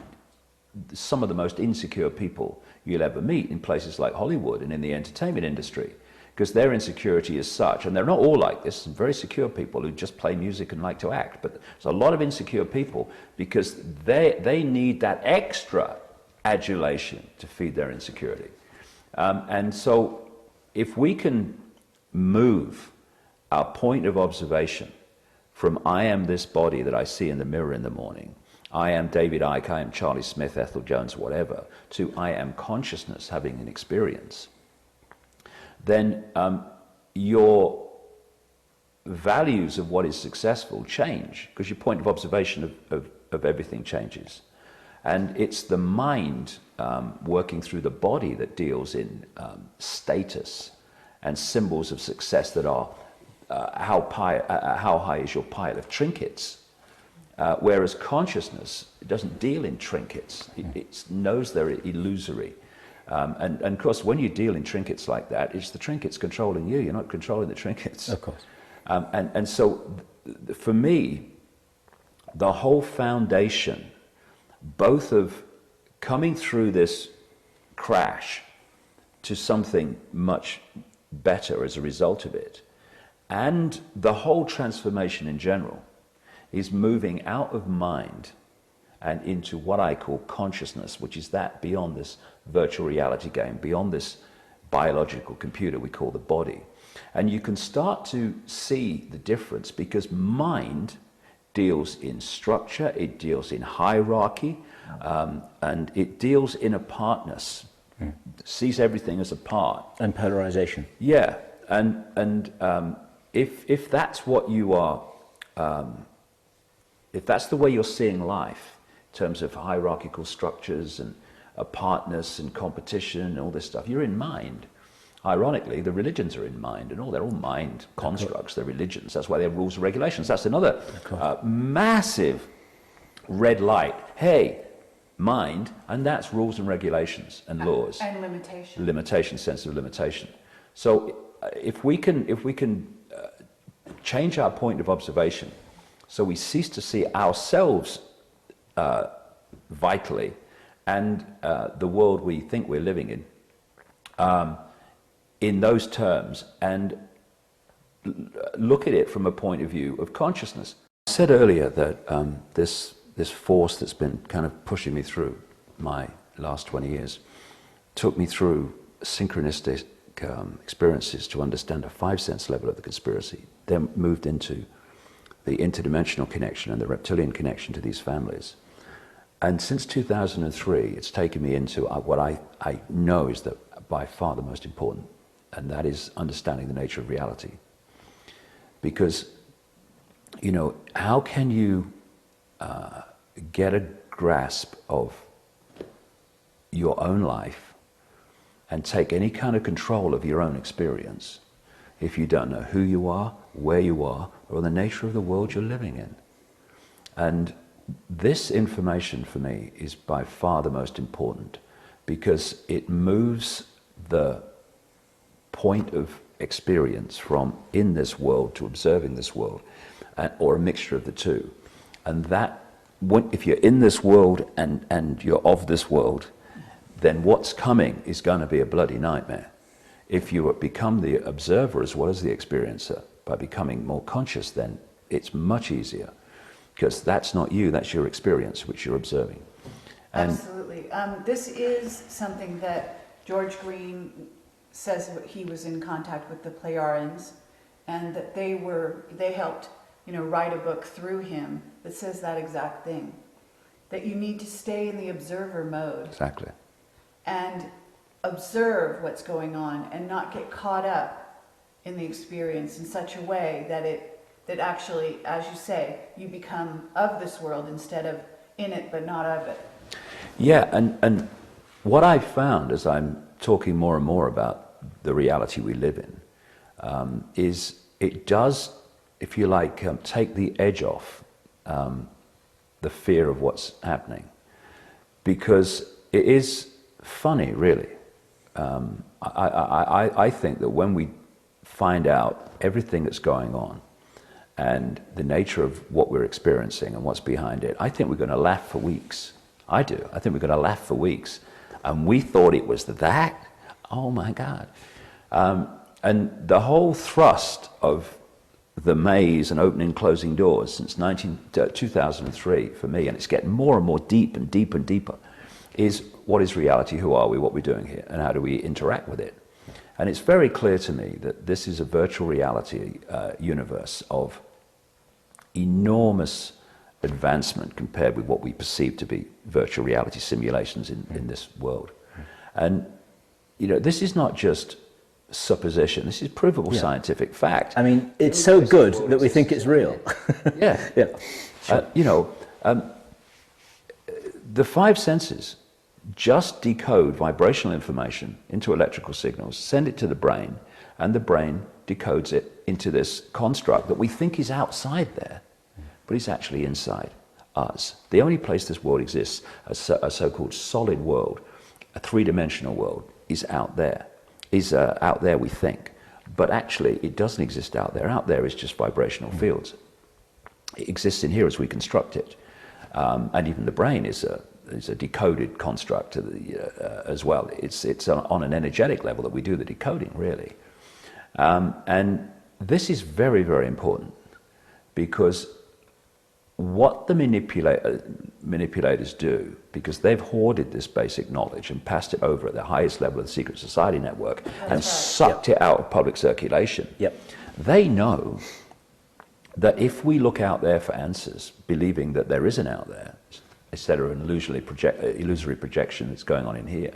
B: some of the most insecure people you'll ever meet in places like Hollywood and in the entertainment industry, because their insecurity is such, and they're not all like this, some very secure people who just play music and like to act, but there's a lot of insecure people because they need that extra adulation to feed their insecurity. And so if we can move our point of observation from I am this body that I see in the mirror in the morning, I am David Icke, I am Charlie Smith, Ethel Jones, whatever, to I am consciousness having an experience, then your values of what is successful change, because your point of observation of everything changes. And it's the mind working through the body that deals in status and symbols of success that are how high is your pile of trinkets, whereas consciousness doesn't deal in trinkets. It knows they're illusory. And of course, when you deal in trinkets like that, it's the trinkets controlling you. You're not controlling the trinkets.
C: Of course.
B: And so, for me, the whole foundation, both of coming through this crash to something much better as a result of it, and the whole transformation in general, is moving out of mind and into what I call consciousness, which is that beyond this virtual reality game, beyond this biological computer we call the body. And you can start to see the difference, because mind deals in structure, it deals in hierarchy, and it deals in a partness, sees everything as a part.
C: And polarization.
B: Yeah, and if that's what you are, if that's the way you're seeing life, in terms of hierarchical structures and apartness and competition and all this stuff, you're in mind. Ironically, the religions are in mind, and they're all mind constructs, they're religions. That's why they have rules and regulations. That's another massive red light. Hey, mind, and that's rules and regulations and laws.
A: And limitation.
B: Limitation, sense of limitation. So if we can change our point of observation, so we cease to see ourselves vitally, and the world we think we're living in those terms, and look at it from a point of view of consciousness. I said earlier that this force that's been kind of pushing me through my last 20 years took me through synchronistic experiences to understand a five-sense level of the conspiracy, then moved into the interdimensional connection and the reptilian connection to these families. And since 2003, it's taken me into what I know is by far the most important, and that is understanding the nature of reality. Because, you know, how can you get a grasp of your own life and take any kind of control of your own experience if you don't know who you are, where you are, or the nature of the world you're living in? And this information for me is by far the most important, because it moves the point of experience from in this world to observing this world, or a mixture of the two. And that, if you're in this world and you're of this world, then what's coming is going to be a bloody nightmare. If you become the observer as well as the experiencer, by becoming more conscious, then it's much easier, because that's not you, that's your experience which you're observing. And
A: absolutely. This is something that George Green says he was in contact with the Plejarians, and that they helped, you know, write a book through him that says that exact thing, that you need to stay in the observer mode.
B: Exactly.
A: And observe what's going on and not get caught up in the experience in such a way that actually, as you say, you become of this world instead of in it but not of it.
B: Yeah, and what I found as I'm talking more and more about the reality we live in is it does, if you like, take the edge off the fear of what's happening, because it is funny, really. I think that when we find out everything that's going on and the nature of what we're experiencing and what's behind it, I think we're going to laugh for weeks. I do. I think we're going to laugh for weeks. And we thought it was that? Oh my God. And the whole thrust of the maze and opening and closing doors since 2003 for me, and it's getting more and more deep and deeper and deeper, is what is reality, who are we, what we're doing here, and how do we interact with it? And it's very clear to me that this is a virtual reality universe of enormous advancement compared with what we perceive to be virtual reality simulations in this world. And, you know, this is not just supposition, this is provable scientific fact.
C: I mean, it's so good that we think it's real.
B: Yeah.
C: Yeah. Sure.
B: You know, the five senses just decode vibrational information into electrical signals, send it to the brain, and the brain decodes it into this construct that we think is outside there, but it's actually inside us. The only place this world exists, a so-called solid world, a three-dimensional world, is out there. We think. But actually, it doesn't exist out there. Out there is just vibrational fields. It exists in here as we construct it. And even the brain is a decoded construct as well. It's on an energetic level that we do the decoding, really. And this is very, very important, because what the manipulators do, because they've hoarded this basic knowledge and passed it over at the highest level of the secret society network and sucked it out of public circulation, they know that if we look out there for answers, believing that there isn't out there, instead of an illusory projection that's going on in here,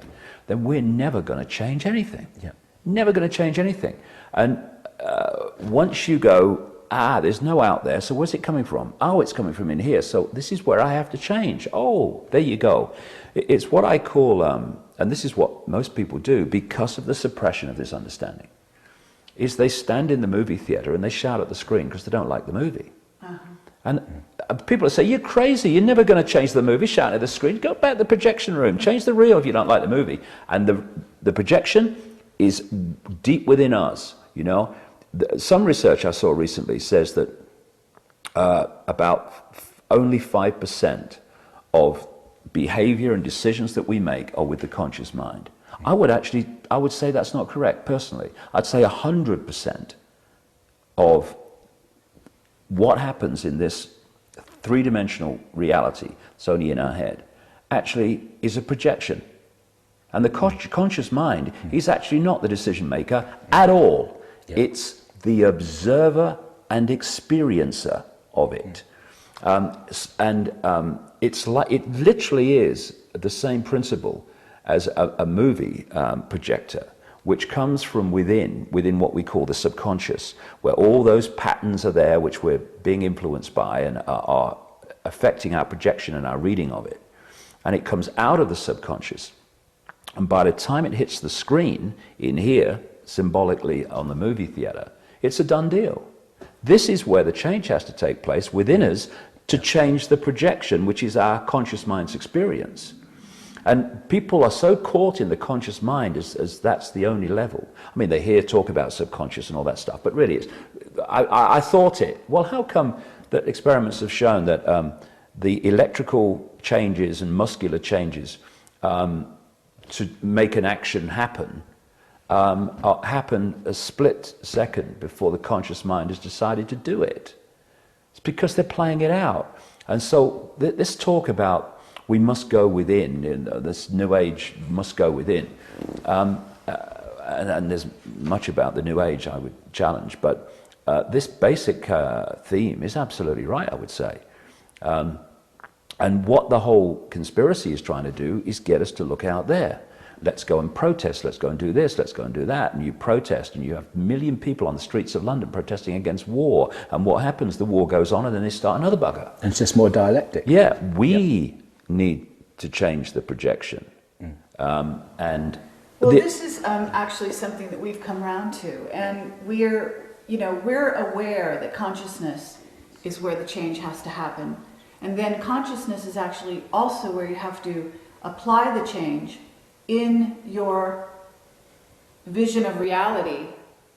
B: then we're never going to change anything. Never going to change anything. And once you go, there's no out there, so where's it coming from? Oh, it's coming from in here, so this is where I have to change. Oh, there you go. It's what I call, and this is what most people do because of the suppression of this understanding, is they stand in the movie theater and they shout at the screen because they don't like the movie. And people say, you're crazy, you're never going to change the movie, shouting at the screen. Go back to the projection room, change the reel if you don't like the movie. And the projection is deep within us, you know. Some research I saw recently says that about only 5% of behavior and decisions that we make are with the conscious mind. I would say that's not correct, personally. I'd say 100% of what happens in this three-dimensional reality, it's only in our head, actually is a projection. And the conscious mind is actually not the decision maker at all. It's the observer and experiencer of it. It's like, it literally is the same principle as a movie projector, which comes from within what we call the subconscious, where all those patterns are there which we're being influenced by and are affecting our projection and our reading of it. And it comes out of the subconscious. And by the time it hits the screen in here, symbolically on the movie theater, it's a done deal. This is where the change has to take place within us to change the projection, which is our conscious mind's experience. And people are so caught in the conscious mind as that's the only level. I mean, they hear talk about subconscious and all that stuff, but really, I thought it. Well, how come that experiments have shown that the electrical changes and muscular changes to make an action happen happen a split second before the conscious mind has decided to do it? It's because they're playing it out. And so this talk about we must go within, this New Age must go within, and there's much about the New Age I would challenge, but this basic theme is absolutely right, I would say. And what the whole conspiracy is trying to do is get us to look out there. Let's go and protest, let's go and do this, let's go and do that. And you protest, and you have 1 million people on the streets of London protesting against war. And what happens? The war goes on, and then they start another bugger.
C: And it's just more dialectic.
B: Yeah, we need to change the projection.
A: This is actually something that we've come around to. And we're aware that consciousness is where the change has to happen. And then consciousness is actually also where you have to apply the change in your vision of reality. You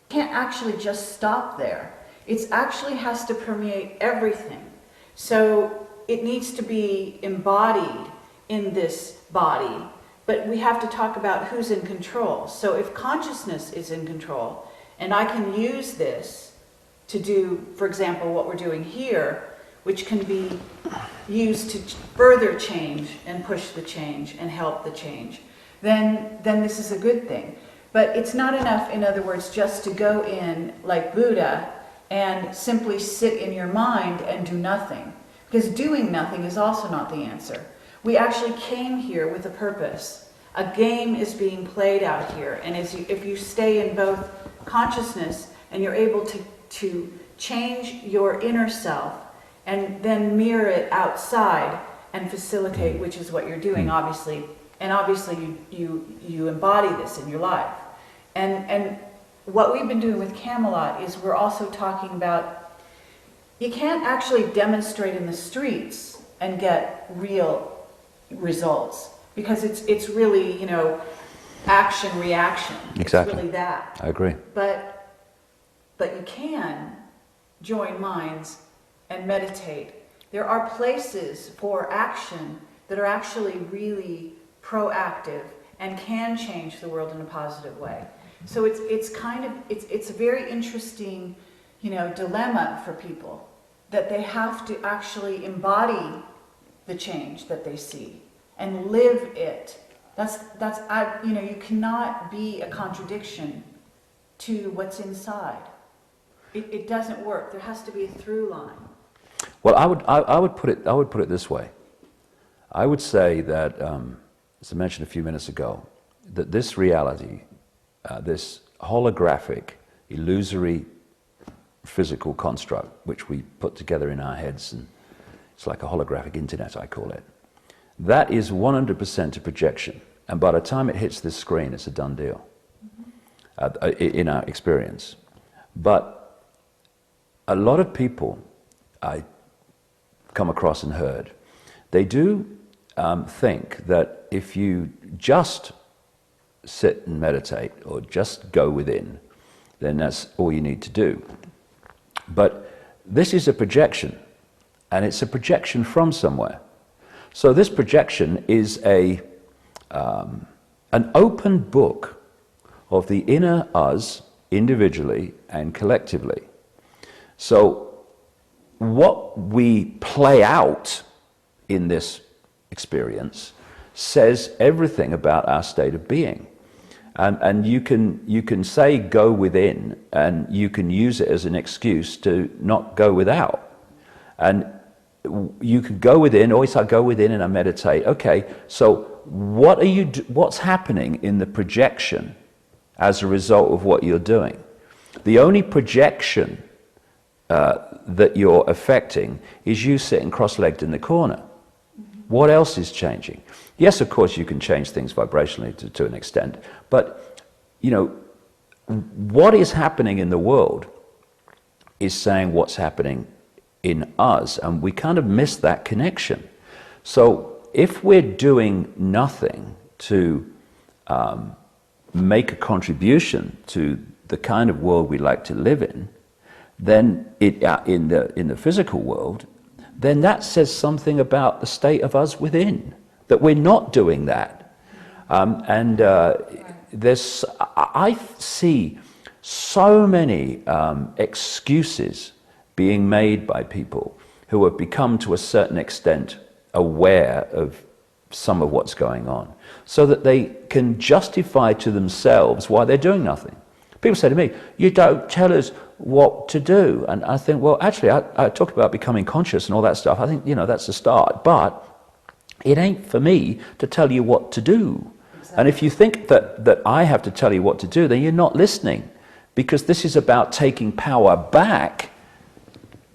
A: can't actually just stop there. It actually has to permeate everything. So it needs to be embodied in this body, but we have to talk about who's in control. So if consciousness is in control, and I can use this to do, for example, what we're doing here, which can be used to further change and push the change and help the change, then this is a good thing. But it's not enough, in other words, just to go in like Buddha and simply sit in your mind and do nothing. Because doing nothing is also not the answer. We actually came here with a purpose. A game is being played out here. And if you stay in both consciousness and you're able to change your inner self and then mirror it outside and facilitate, which is what you're doing, obviously. And obviously you embody this in your life. And what we've been doing with Camelot is we're also talking about, you can't actually demonstrate in the streets and get real results, because it's really, action reaction.
B: Exactly.
A: It's really that.
B: I agree.
A: But but you can join minds and meditate. There are places for action that are actually really proactive and can change the world in a positive way. So it's a very interesting, dilemma for people, that they have to actually embody the change that they see and live it. You cannot be a contradiction to what's inside. It doesn't work. There has to be a through line.
B: Well, I would put it this way. I would say that, as I mentioned a few minutes ago, that this reality, this holographic, illusory physical construct, which we put together in our heads, and it's like a holographic internet, I call it, that is 100% a projection. And by the time it hits this screen, it's a done deal, in our experience. But a lot of people I come across and heard, they do think that if you just sit and meditate or just go within, then that's all you need to do. But this is a projection, and it's a projection from somewhere. So this projection is an open book of the inner us, individually and collectively. So what we play out in this experience says everything about our state of being. And you can say go within, and you can use it as an excuse to not go without. And you could go within, always I go within and I meditate. Okay, so what's happening in the projection as a result of what you're doing? The only projection that you're affecting is you sitting cross-legged in the corner. What else is changing? Yes, of course, you can change things vibrationally to an extent, but, what is happening in the world is saying what's happening in us, and we kind of miss that connection. So if we're doing nothing to make a contribution to the kind of world we like to live in, then in the physical world, then that says something about the state of us within, that we're not doing that. I see so many excuses being made by people who have become, to a certain extent, aware of some of what's going on, so that they can justify to themselves why they're doing nothing. People say to me, you don't tell us what to do. And I think, well, actually, I talk about becoming conscious and all that stuff. I think, that's a start. But it ain't for me to tell you what to do. Exactly. And if you think that I have to tell you what to do, then you're not listening. Because this is about taking power back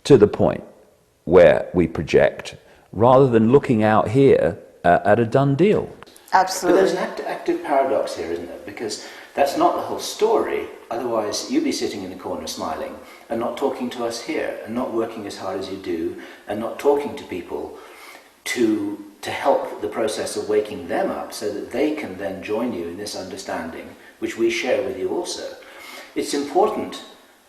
B: to the point where we project, rather than looking out here at a done deal.
C: Absolutely. But there's an active paradox here, isn't there? Because that's not the whole story. Otherwise, you'd be sitting in the corner smiling and not talking to us here, and not working as hard as you do, and not talking to people to help the process of waking them up, so that they can then join you in this understanding, which we share with you also. It's important,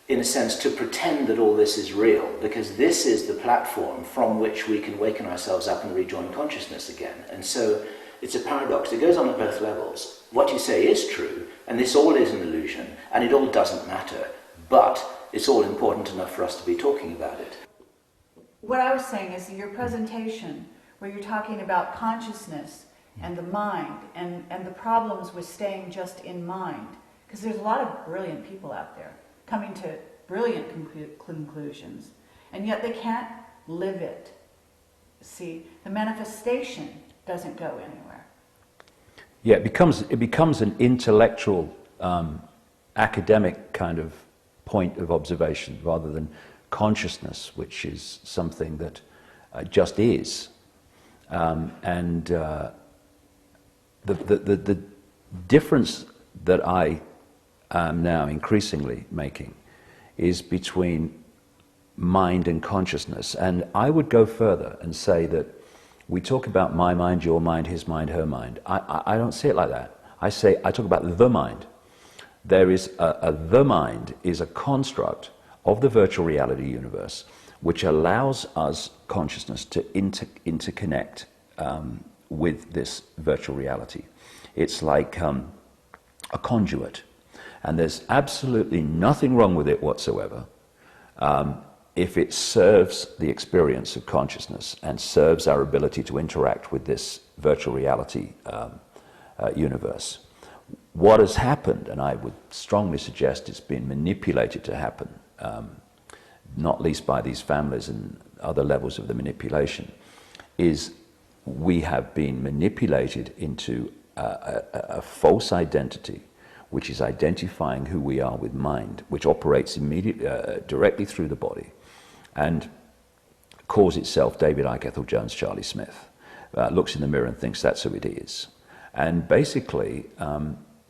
C: in a sense, to pretend that all this is real, because this is the platform from which we can waken ourselves up and rejoin consciousness again. And so it's a paradox. It goes on at both levels. What you say is true, and this all is an illusion, and it all doesn't matter, but it's all important enough for us to be talking about it.
A: What I was saying is your presentation, where you're talking about consciousness and the mind, and the problems with staying just in mind, because there's a lot of brilliant people out there coming to brilliant conclusions, and yet they can't live it. See, the manifestation doesn't go anywhere.
B: Yeah, it becomes an intellectual, academic kind of point of observation, rather than consciousness, which is something that just is. The difference that I am now increasingly making is between mind and consciousness. And I would go further and say that we talk about my mind, your mind, his mind, her mind. I don't see it like that. I talk about the mind. there is the mind is a construct of the virtual reality universe which allows us consciousness to interconnect with this virtual reality. It's like a conduit, and there's absolutely nothing wrong with it whatsoever if it serves the experience of consciousness and serves our ability to interact with this virtual reality universe. What has happened, and I would strongly suggest it's been manipulated to happen, not least by these families and other levels of the manipulation, is we have been manipulated into a false identity, which is identifying who we are with mind, which operates immediately, directly through the body, and calls itself David Icke, Ethel Jones, Charlie Smith, looks in the mirror and thinks that's who it is. And basically,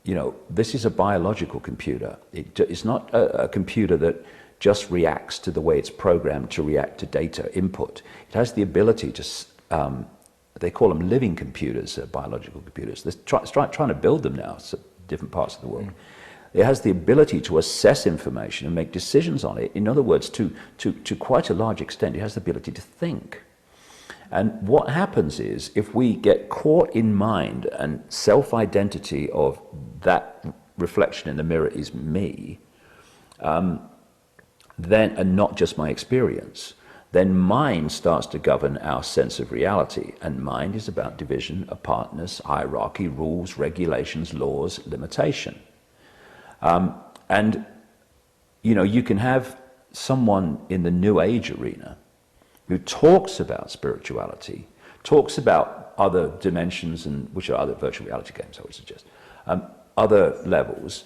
B: you know, this is a biological computer. It's not a computer that just reacts to the way it's programmed to react to data input. It has the ability to, they call them living computers, biological computers. They're trying to build them now, so different parts of the world. It has the ability to assess information and make decisions on it. In other words, to quite a large extent, it has the ability to think. And what happens is, if we get caught in mind and self-identity of that reflection in the mirror is me, then, and not just my experience, then mind starts to govern our sense of reality. And mind is about division, apartness, hierarchy, rules, regulations, laws, limitation. And, you know, you can have someone in the New Age arena who talks about spirituality, talks about other dimensions, and which are other virtual reality games, I would suggest, other levels,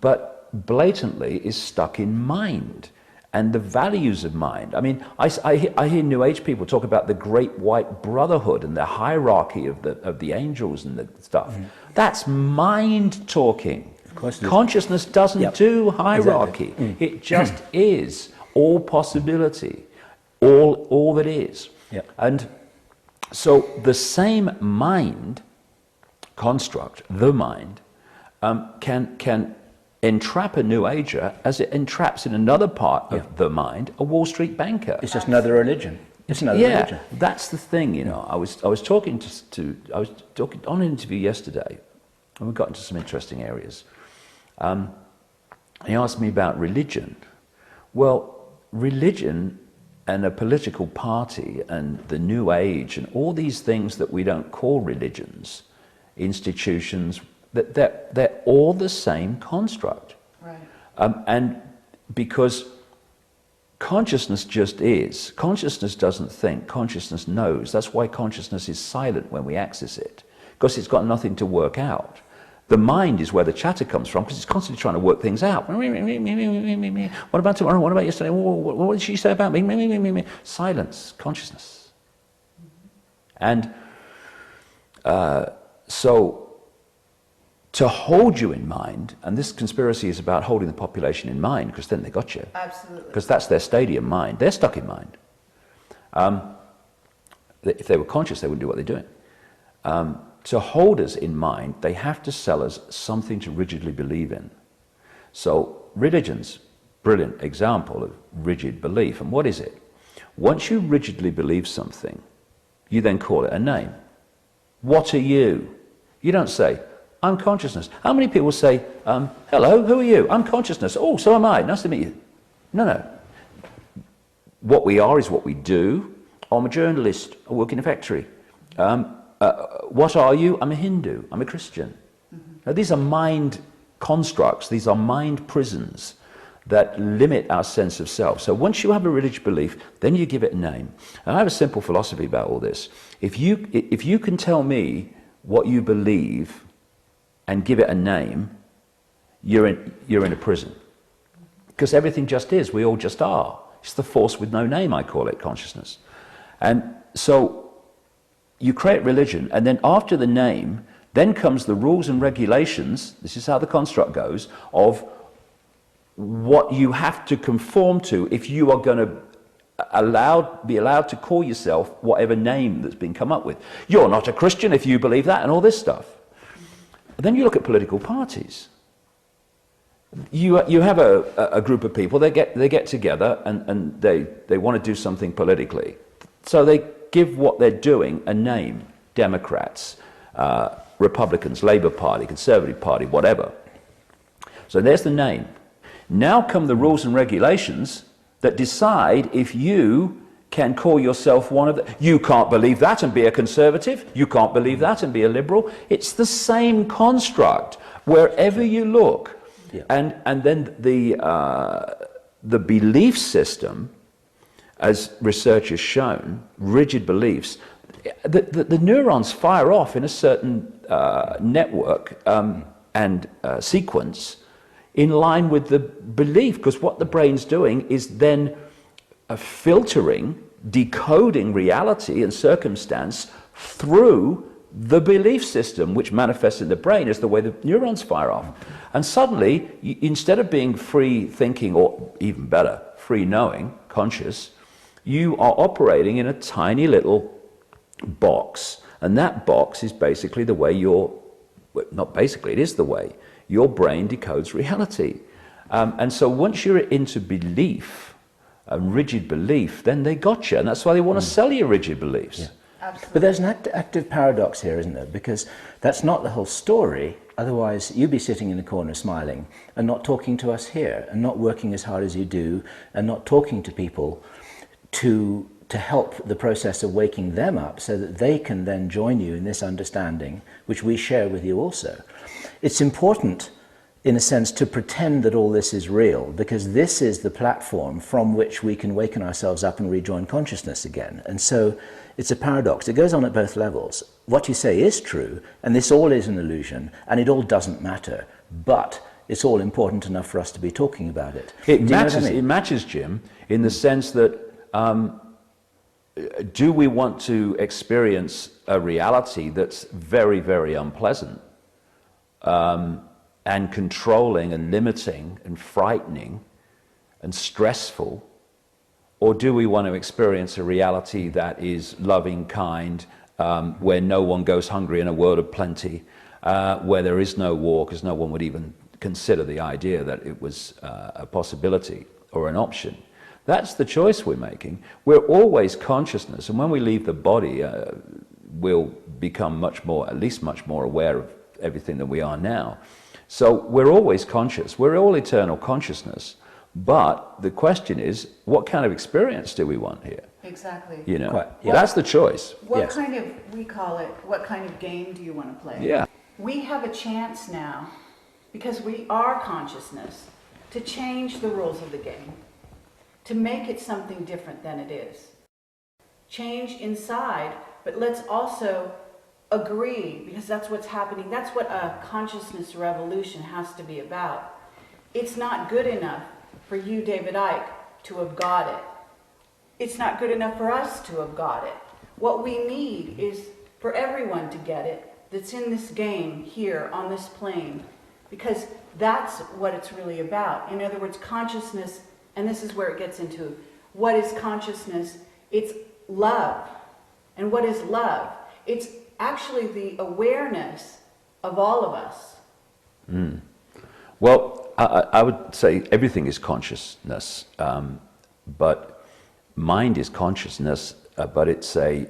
B: but blatantly is stuck in mind and the values of mind. I mean, I hear New Age people talk about the Great White Brotherhood and the hierarchy of the angels and the stuff. That's mind talking. Consciousness doesn't do hierarchy. Exactly. It just is all possibility, all that is. And so the same mind construct, the mind, can entrap a New Ager as it entraps in another part of the mind a Wall Street banker.
C: It's just another religion. It's another religion.
B: That's the thing, you know. I was talking on an interview yesterday, and we got into some interesting areas. He asked me about religion. Well, religion and a political party and the New Age and all these things that we don't call religions, institutions, they're all the same construct.
A: Right.
B: And because consciousness just is. Consciousness doesn't think, consciousness knows. That's why consciousness is silent when we access it, because it's got nothing to work out. The mind is where the chatter comes from, because it's constantly trying to work things out. What about tomorrow? What about yesterday? What did she say about me? Silence, consciousness. And so to hold you in mind, and this conspiracy is about holding the population in mind, because then they got you.
A: Absolutely.
B: Because that's their stadium mind. They're stuck in mind. If they were conscious, they wouldn't do what they're doing. To hold us in mind, they have to sell us something to rigidly believe in. So religion's brilliant example of rigid belief. And what is it? Once you rigidly believe something, you then call it a name. What are you? You don't say, I'm consciousness. How many people say, hello, who are you? I'm consciousness. Oh, so am I. Nice to meet you. No. What we are is what we do. I'm a journalist. I work in a factory. What are you? I'm a Hindu. I'm a Christian. Now, these are mind constructs. These are mind prisons that limit our sense of self. So once you have a religious belief, then you give it a name. And I have a simple philosophy about all this. If you can tell me what you believe and give it a name, you're in a prison. Because everything just is. We all just are. It's the force with no name, I call it, consciousness. And so you create religion, and then after the name, then comes the rules and regulations, this is how the construct goes, of what you have to conform to if you are going to be allowed to call yourself whatever name that's been come up with. You're not a Christian if you believe that, and all this stuff. And then you look at political parties. You have a group of people, they get together and they want to do something politically. So they give what they're doing a name: Democrats, Republicans, Labour Party, Conservative Party, whatever. So there's the name. Now come the rules and regulations that decide if you can call yourself one of the... You can't believe that and be a conservative. You can't believe that and be a liberal. It's the same construct wherever you look.
C: Yeah.
B: And then the belief system, as research has shown, rigid beliefs, the neurons fire off in a certain network and sequence in line with the belief, because what the brain's doing is then filtering, decoding reality and circumstance through the belief system, which manifests in the brain as the way the neurons fire off. And suddenly, instead of being free thinking, or even better, free knowing, conscious, you are operating in a tiny little box. And that box is basically the way not basically, it is the way your brain decodes reality. And so once you're into belief, rigid belief, then they got you. And that's why they want to sell you rigid beliefs.
C: Yeah.
A: Absolutely.
C: But there's an active paradox here, isn't there? Because that's not the whole story. Otherwise, you'd be sitting in the corner smiling and not talking to us here, and not working as hard as you do, and not talking to people to help the process of waking them up so that they can then join you in this understanding, which we share with you also. It's important, in a sense, to pretend that all this is real, because this is the platform from which we can waken ourselves up and rejoin consciousness again. And so it's a paradox. It goes on at both levels. What you say is true, and this all is an illusion, and it all doesn't matter, but it's all important enough for us to be talking about it.
B: It
C: Do you know what I
B: matters,
C: mean?
B: it matters, Jim, in the sense that do we want to experience a reality that's very, very unpleasant and controlling and limiting and frightening and stressful? Or do we want to experience a reality that is loving, kind, where no one goes hungry in a world of plenty, where there is no war, because no one would even consider the idea that it was a possibility or an option? That's the choice we're making. We're always consciousness, and when we leave the body, we'll become much more, at least much more aware of everything than we are now. So we're always conscious. We're all eternal consciousness. But the question is, what kind of experience do we want here?
A: Exactly.
B: You know,
C: Quite, yeah.
B: that's the choice.
A: What
C: Yes.
A: kind of, we call it, what kind of game do you want to play?
B: Yeah.
A: We have a chance now, because we are consciousness, to change the rules of the game, to make it something different than it is. Change inside, but let's also agree, because that's what's happening. That's what a consciousness revolution has to be about. It's not good enough for you, David Icke, to have got it. It's not good enough for us to have got it. What we need is for everyone to get it that's in this game here on this plane, because that's what it's really about. In other words, consciousness, and this is where it gets into what is consciousness? It's love. And what is love? It's actually the awareness of all of us.
B: Well, I would say everything is consciousness, but mind is consciousness, but it's a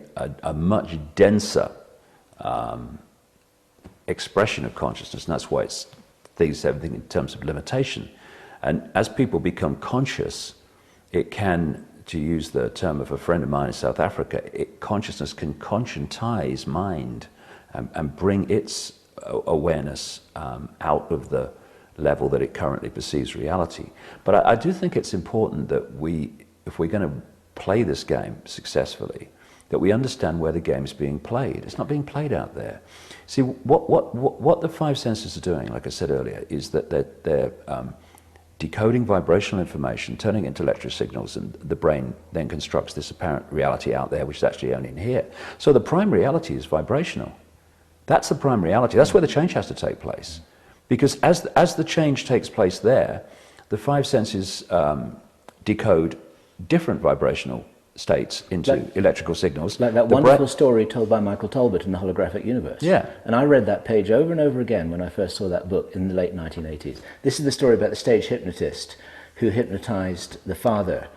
B: much denser expression of consciousness, and that's why it thinks everything in terms of limitation. And as people become conscious, it can, to use the term of a friend of mine in South Africa, consciousness can conscientize mind and bring its awareness out of the level that it currently perceives reality. But I do think it's important that if we're going to play this game successfully, that we understand where the game is being played. It's not being played out there. See, what the five senses are doing, like I said earlier, is that they're decoding vibrational information, turning it into electric signals, and the brain then constructs this apparent reality out there, which is actually only in here. So the prime reality is vibrational. That's the prime reality. That's where the change has to take place. Because as the change takes place there, the five senses decode different vibrational states into electrical signals.
C: Like that wonderful story told by Michael Talbot in The Holographic Universe.
B: Yeah.
C: And I read that page over and over again when I first saw that book in the late 1980s. This is the story about the stage hypnotist who hypnotized the father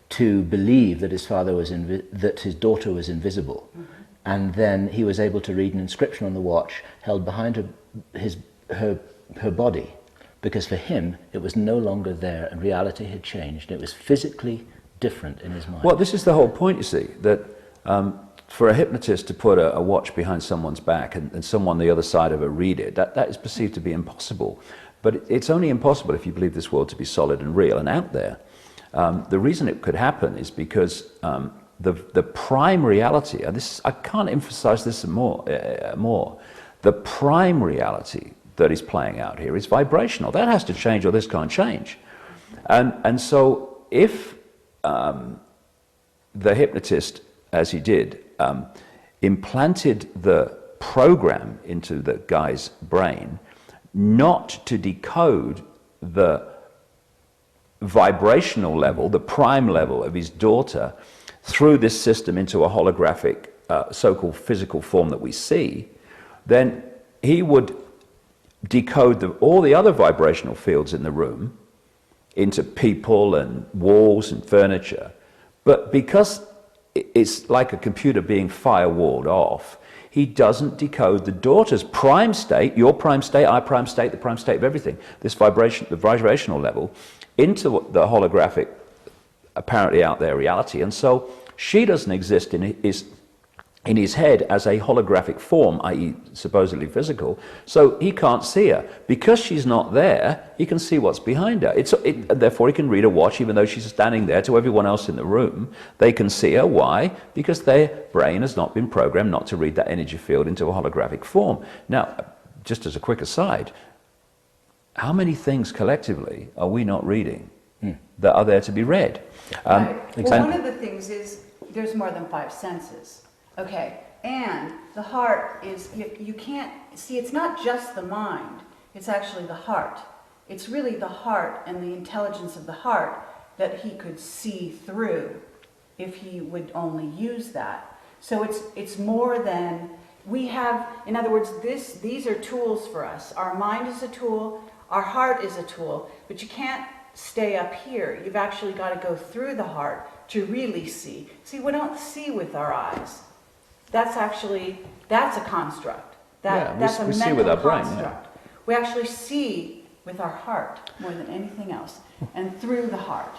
C: to believe that his father was that his daughter was invisible. Mm-hmm. And then he was able to read an inscription on the watch held behind her body, because for him it was no longer there and reality had changed. It was physically different in his mind.
B: Well, this is the whole point, you see, that for a hypnotist to put a watch behind someone's back and someone on the other side of her read it, that is perceived to be impossible. But it's only impossible if you believe this world to be solid and real and out there. The reason it could happen is because the prime reality, and this, I can't emphasize this more, the prime reality that is playing out here is vibrational. That has to change or this can't change. And so if the hypnotist, as he did, implanted the program into the guy's brain not to decode the vibrational level, the prime level of his daughter through this system into a holographic so-called physical form that we see, then he would decode all the other vibrational fields in the room into people and walls and furniture. But because it's like a computer being firewalled off, he doesn't decode the daughter's prime state, your prime state, our prime state, the prime state of everything, this vibration, the vibrational level, into the holographic, apparently out there reality. And so she doesn't exist in his head as a holographic form, i.e. supposedly physical, so he can't see her. Because she's not there, he can see what's behind her. Therefore he can read a watch even though she's standing there. To everyone else in the room, they can see her. Why? Because their brain has not been programmed not to read that energy field into a holographic form. Now, just as a quick aside, how many things collectively are we not reading that are there to be read?
A: Right. Well, one of the things is there's more than 5 senses. Okay, and the heart is, you can't see, it's not just the mind, it's actually the heart. It's really the heart and the intelligence of the heart that he could see through if he would only use that. So it's more than, we have, in other words, these are tools for us. Our mind is a tool, our heart is a tool, but you can't stay up here. You've actually got to go through the heart to really see. See, we don't see with our eyes. That's a construct. That's a mental
B: see with our brain,
A: construct. Yeah. We actually see with our heart more than anything else, and through the heart.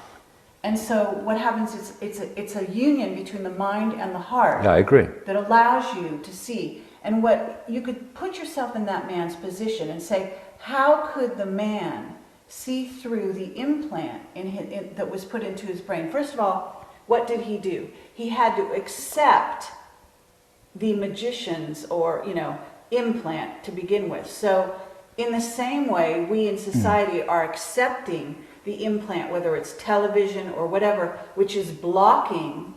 A: And so what happens is it's a union between the mind and the heart.
B: Yeah, I agree.
A: That allows you to see. And what you could put yourself in that man's position and say, how could the man see through the implant that was put into his brain? First of all, what did he do? He had to accept the magician's implant to begin with. So in the same way, we in society are accepting the implant, whether it's television or whatever, which is blocking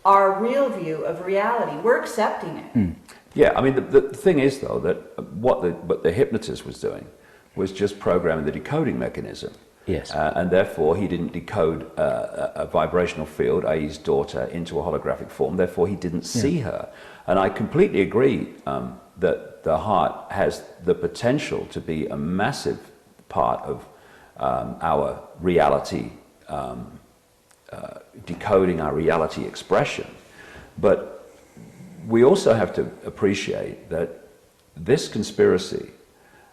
A: our real view of reality. We're accepting it.
B: Yeah, I mean, the thing is, though, that what the hypnotist was doing was just programming the decoding mechanism.
C: Yes.
B: And therefore, he didn't decode a vibrational field, i.e. his daughter, into a holographic form. Therefore, he didn't see her. And I completely agree that the heart has the potential to be a massive part of our reality, decoding our reality expression. But we also have to appreciate that this conspiracy,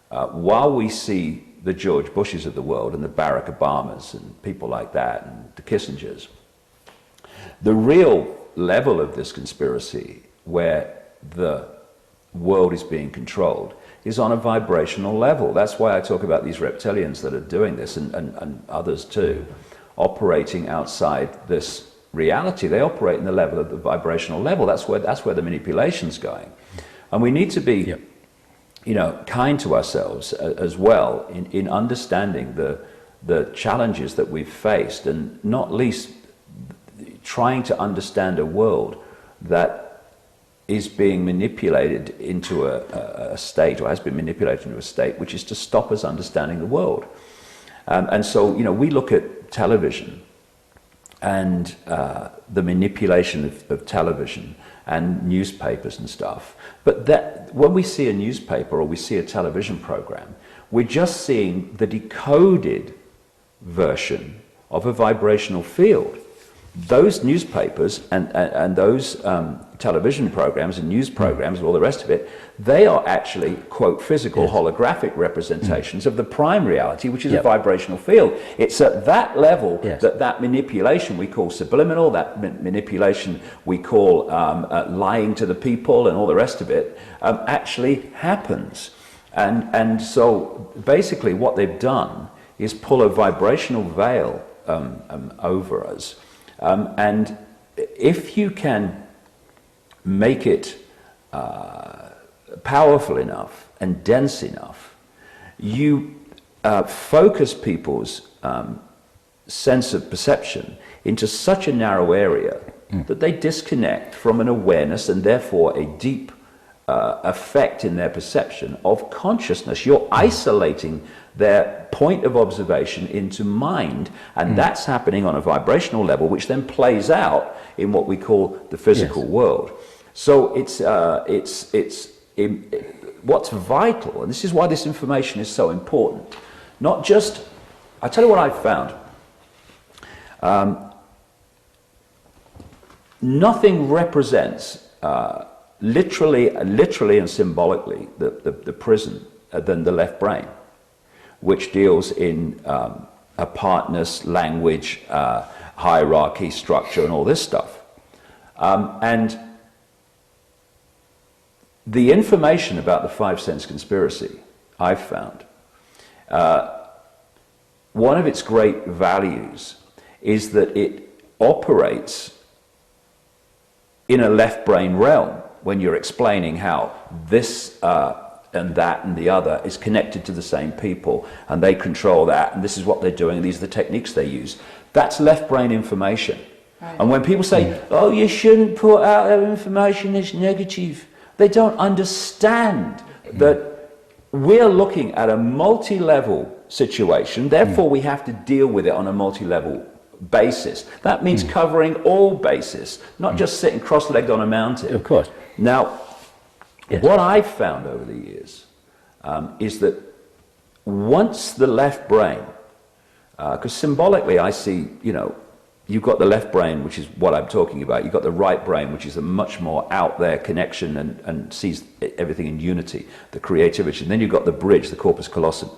B: while we see the George Bushes of the world and the Barack Obamas and people like that and the Kissingers, the real level of this conspiracy where the world is being controlled is on a vibrational level. That's why I talk about these reptilians that are doing this and others too, operating outside this reality. They operate in the level of the vibrational level. That's where the manipulation's going. And we need to be kind to ourselves as well in understanding the challenges that we've faced, and not least trying to understand a world that is being manipulated into a state, or has been manipulated into a state, which is to stop us understanding the world. And so, we look at television and the manipulation of television and newspapers and stuff. But that when we see a newspaper or we see a television program, we're just seeing the decoded version of a vibrational field. Those newspapers and those television programs and news programs and all the rest of it, they are actually, quote, physical holographic representations of the prime reality, which is a vibrational field. It's at that level that manipulation we call subliminal, that manipulation we call lying to the people and all the rest of it, actually happens. And so basically what they've done is pull a vibrational veil over us. And if you can make it powerful enough and dense enough, you focus people's sense of perception into such a narrow area that they disconnect from an awareness and therefore a deep effect in their perception of consciousness. You're isolating their point of observation into mind, and that's happening on a vibrational level, which then plays out in what we call the physical world. So what's vital, and this is why this information is so important. Not just, I tell you what I've found. Nothing represents literally and symbolically the prison than the left brain, which deals in apartness, language, hierarchy, structure, and all this stuff. And the information about the 5 Sense Conspiracy, I've found, one of its great values is that it operates in a left brain realm when you're explaining how this and that and the other is connected to the same people, and they control that, and this is what they're doing, and these are the techniques they use. That's left brain information. Right. And when people say, oh, you shouldn't put out that information, it's negative, they don't understand that we're looking at a multi-level situation, therefore we have to deal with it on a multi-level basis. That means covering all bases, not just sitting cross-legged on a mountain.
C: Of course.
B: Now, what I've found over the years is that once the left brain, because symbolically I see, you've got the left brain, which is what I'm talking about. You've got the right brain, which is a much more out there connection and sees everything in unity, the creativity. And then you've got the bridge, the corpus callosum,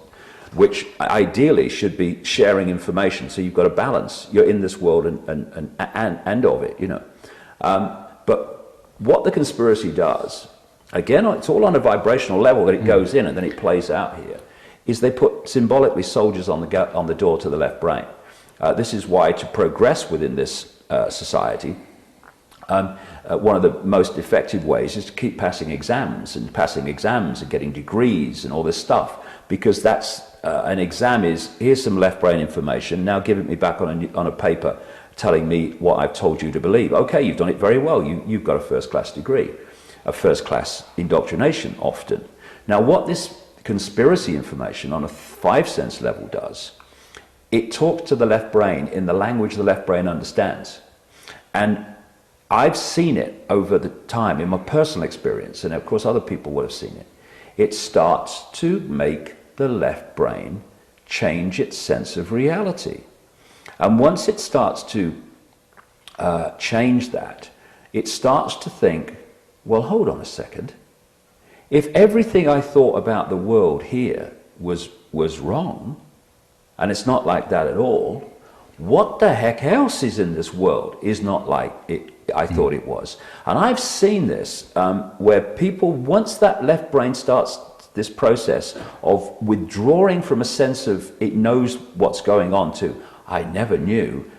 B: which ideally should be sharing information. So you've got a balance. You're in this world and of it, But what the conspiracy does, again, it's all on a vibrational level that it goes in and then it plays out here, is they put symbolically soldiers on the door to the left brain. This is why to progress within this society, one of the most effective ways is to keep passing exams and getting degrees and all this stuff, because that's an exam is, here's some left brain information, now give it me back on a paper telling me what I've told you to believe. Okay, you've done it very well, you've got a first-class degree, a first-class indoctrination often. Now what this conspiracy information on a 5 sense level does, it talks to the left brain in the language the left brain understands. And I've seen it over the time in my personal experience, and of course other people would have seen it. It starts to make the left brain change its sense of reality. And once it starts to change that, it starts to think, well, hold on a second. If everything I thought about the world here was wrong, and it's not like that at all, what the heck else is in this world is not like I thought it was. And I've seen this where people, once that left brain starts this process of withdrawing from a sense of it knows what's going on to I never knew,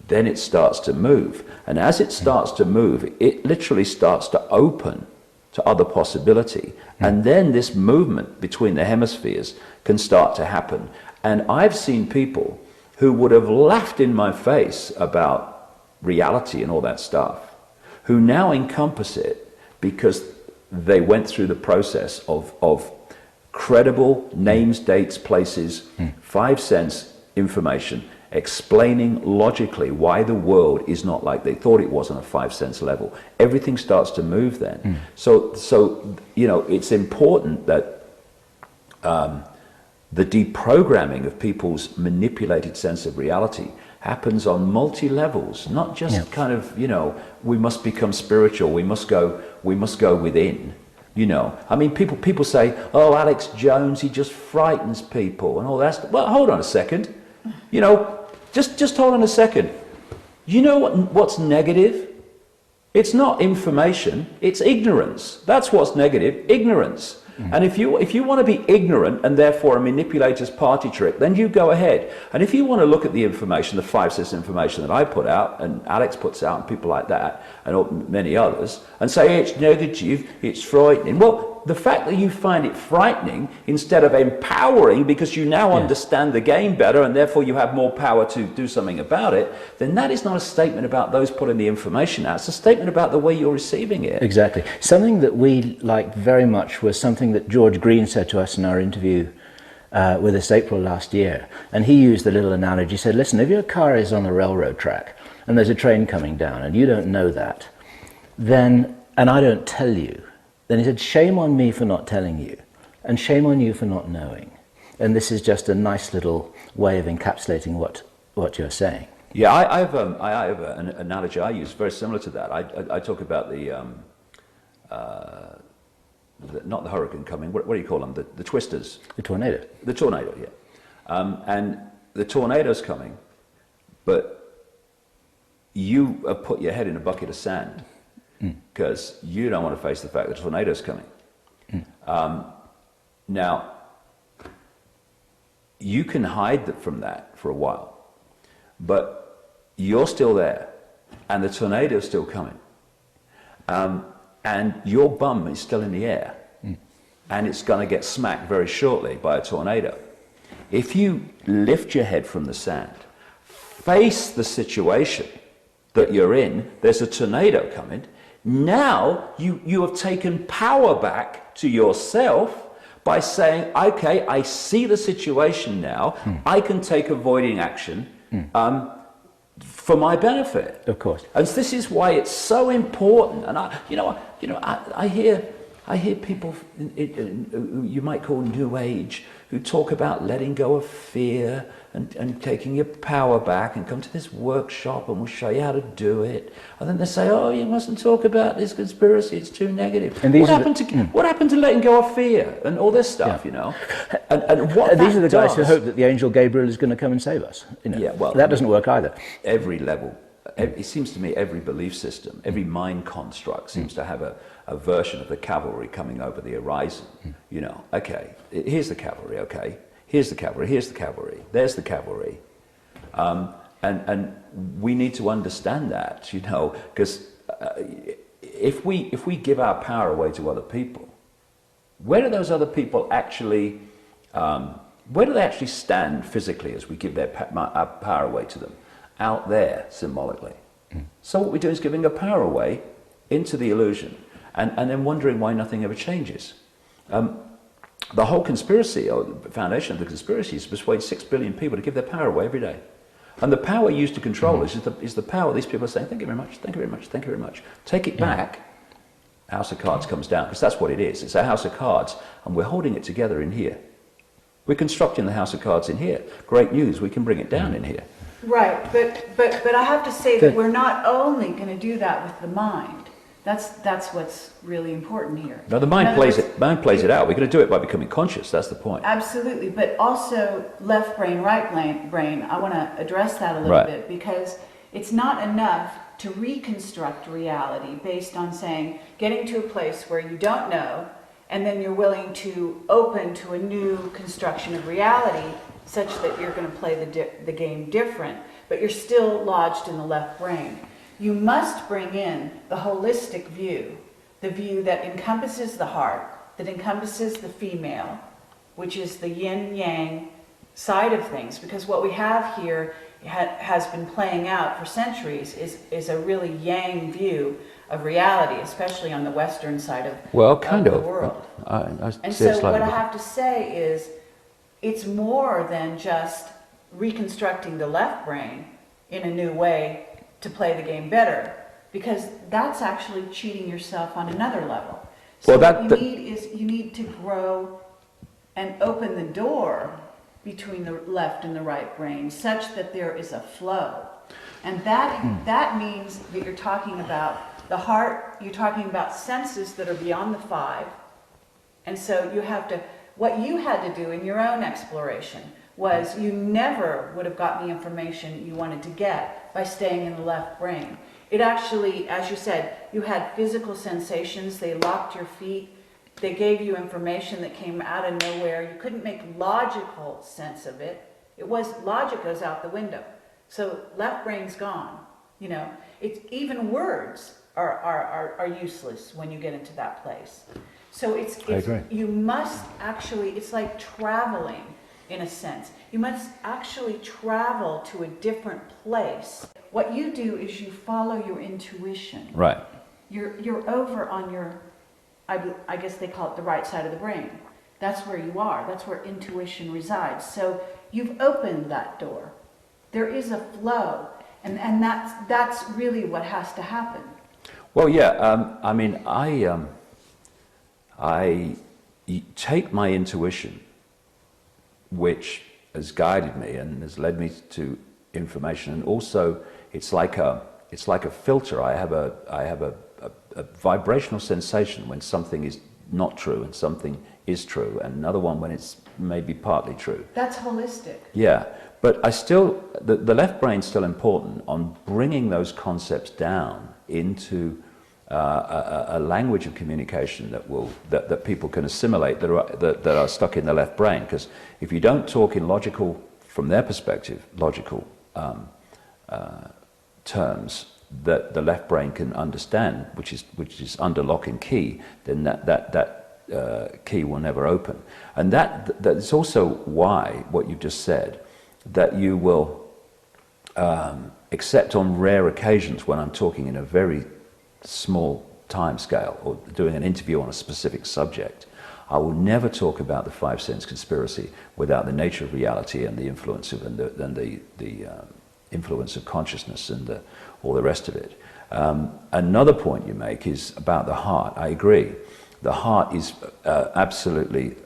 B: then it starts to move. And as it starts to move, it literally starts to open to other possibility. And then this movement between the hemispheres can start to happen. And I've seen people who would have laughed in my face about reality and all that stuff, who now encompass it because they went through the process of credible names, dates, places, 5 sense information, explaining logically why the world is not like they thought it was on a 5 sense level, everything starts to move then. So you know, it's important that the deprogramming of people's manipulated sense of reality happens on multi-levels, not just kind of, you know, we must become spiritual, we must go within, you know. I mean, people say, oh, Alex Jones, he just frightens people and all that stuff. Well, hold on a second. You know, just hold on a second. You know what's negative? It's not information, it's ignorance. That's what's negative, ignorance. And if you want to be ignorant and therefore a manipulator's party trick, then you go ahead. And if you want to look at the information, the 5 sense information that I put out and Alex puts out and people like that and many others, and say it's negative, it's frightening. Well, the fact that you find it frightening instead of empowering because you now understand the game better and therefore you have more power to do something about it, then that is not a statement about those putting the information out. It's a statement about the way you're receiving it.
C: Exactly. Something that we liked very much was something that George Green said to us in our interview with us April last year. And he used the little analogy. He said, listen, if your car is on a railroad track and there's a train coming down and you don't know that, then, and I don't tell you, then he said, shame on me for not telling you, and shame on you for not knowing. And this is just a nice little way of encapsulating what you're saying.
B: Yeah, I have an analogy I use very similar to that. I talk about not the hurricane coming, what do you call them? The twisters.
C: The tornado.
B: The tornado, yeah. And the tornado's coming, but you have put your head in a bucket of sand because you don't want to face the fact that the tornado's coming. Now, you can hide from that for a while, but you're still there, and the tornado's still coming. And your bum is still in the air, and it's going to get smacked very shortly by a tornado. If you lift your head from the sand, face the situation that you're in, there's a tornado coming, now you have taken power back to yourself by saying, okay, I see the situation now, I can take avoiding action, for my benefit.
C: Of course.
B: And this is why it's so important. And I hear people who you might call New Age who talk about letting go of fear and taking your power back and come to this workshop and we'll show you how to do it. And then they say, oh, you mustn't talk about this conspiracy, it's too negative.
C: And
B: what happened to letting go of fear and all this stuff, you know? And what
C: these are the guys who hope that the angel Gabriel is going to come and save us. You know?
B: Yeah, well,
C: that doesn't work either.
B: Every level, it seems to me every belief system, every mind construct seems to have a version of the cavalry coming over the horizon. You know, okay, here's the cavalry, okay. Here's the cavalry, here's the cavalry, there's the cavalry. And we need to understand that, you know, because if we give our power away to other people, where do those other people actually, where do they actually stand physically as we give our power away to them? Out there, symbolically. So what we're doing is giving our power away into the illusion and then wondering why nothing ever changes. The whole conspiracy, or the foundation of the conspiracy, is to persuade 6 billion people to give their power away every day. And the power used to control is the power these people are saying, thank you very much, thank you very much, thank you very much. Take it back, House of Cards comes down, because that's what it is. It's a House of Cards, and we're holding it together in here. We're constructing the House of Cards in here. Great news, we can bring it down in here.
A: Right, but I have to say that we're not only going to do that with the mind. That's what's really important here.
B: No, the mind plays it out. We're going to do it by becoming conscious. That's the point.
A: Absolutely, but also left brain, right brain. I want to address that a little bit because it's not enough to reconstruct reality based on saying getting to a place where you don't know, and then you're willing to open to a new construction of reality, such that you're going to play the game different, but you're still lodged in the left brain. You must bring in the holistic view, the view that encompasses the heart, that encompasses the female, which is the yin-yang side of things. Because what we have here has been playing out for centuries is a really yang view of reality, especially on the western side of the world.
B: I
A: and so what I have to say is, it's more than just reconstructing the left brain in a new way to play the game better, because that's actually cheating yourself on another level. So what you need is you need to grow and open the door between the left and the right brain such that there is a flow. And that means that you're talking about the heart, you're talking about senses that are beyond the five. And so you have to, what you had to do in your own exploration was you never would have gotten the information you wanted to get by staying in the left brain. It actually, as you said, you had physical sensations, they locked your feet, they gave you information that came out of nowhere. You couldn't make logical sense of it. It was, logic goes out the window. So left brain's gone. You know, it's, even words are useless when you get into that place. So it's you must actually, it's like traveling in a sense. You must actually travel to a different place. What you do is you follow your intuition.
B: Right.
A: You're over on your, I guess they call it the right side of the brain. That's where you are. That's where intuition resides. So you've opened that door. There is a flow, and that's really what has to happen.
B: Well, yeah. I mean, I take my intuition, which has guided me and has led me to information, and also it's like a filter. I have a vibrational sensation when something is not true and something is true, and another one when it's maybe partly true.
A: That's holistic.
B: Yeah, but I still, the left brain's still important on bringing those concepts down into a language of communication that people can assimilate that are stuck in the left brain. Because if you don't talk in logical, from their perspective, logical terms that the left brain can understand, which is under lock and key, then that key will never open. And that's also why what you've just said, that you will except on rare occasions when I'm talking in a very small time scale or doing an interview on a specific subject, I will never talk about the five sense conspiracy without the nature of reality and the influence of the influence of consciousness and all the rest of it. Another point you make is about the heart. I agree. The heart is absolutely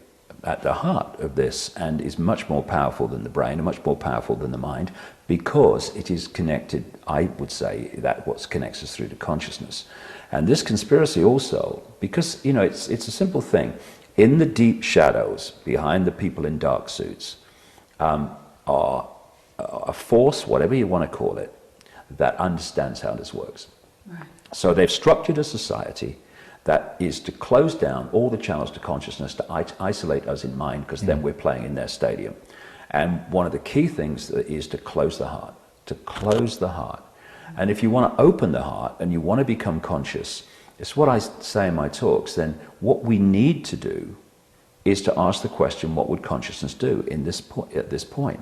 B: at the heart of this and is much more powerful than the brain and much more powerful than the mind, because it is connected, I would say, that what connects us through to consciousness. And this conspiracy also, because, you know, it's a simple thing. In the deep shadows, behind the people in dark suits, are a force, whatever you want to call it, that understands how this works.
A: Right.
B: So they've structured a society that is to close down all the channels to consciousness, to isolate us in mind, because then we're playing in their stadium. And one of the key things is to close the heart, to close the heart. And if you want to open the heart and you want to become conscious, it's what I say in my talks, then what we need to do is to ask the question, what would consciousness do at this point?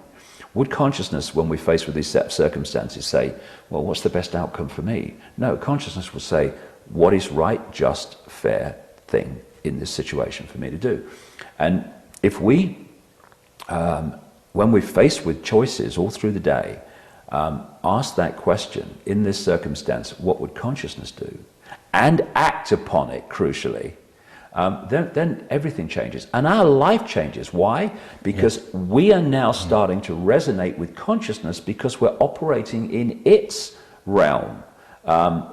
B: Would consciousness, when we're faced with these set of circumstances, say, well, what's the best outcome for me? No, consciousness will say, what is right, just, fair thing in this situation for me to do? And if we, when we're faced with choices all through the day, ask that question, in this circumstance, what would consciousness do? And act upon it, crucially, then everything changes. And our life changes. Why? Because we are now starting to resonate with consciousness because we're operating in its realm,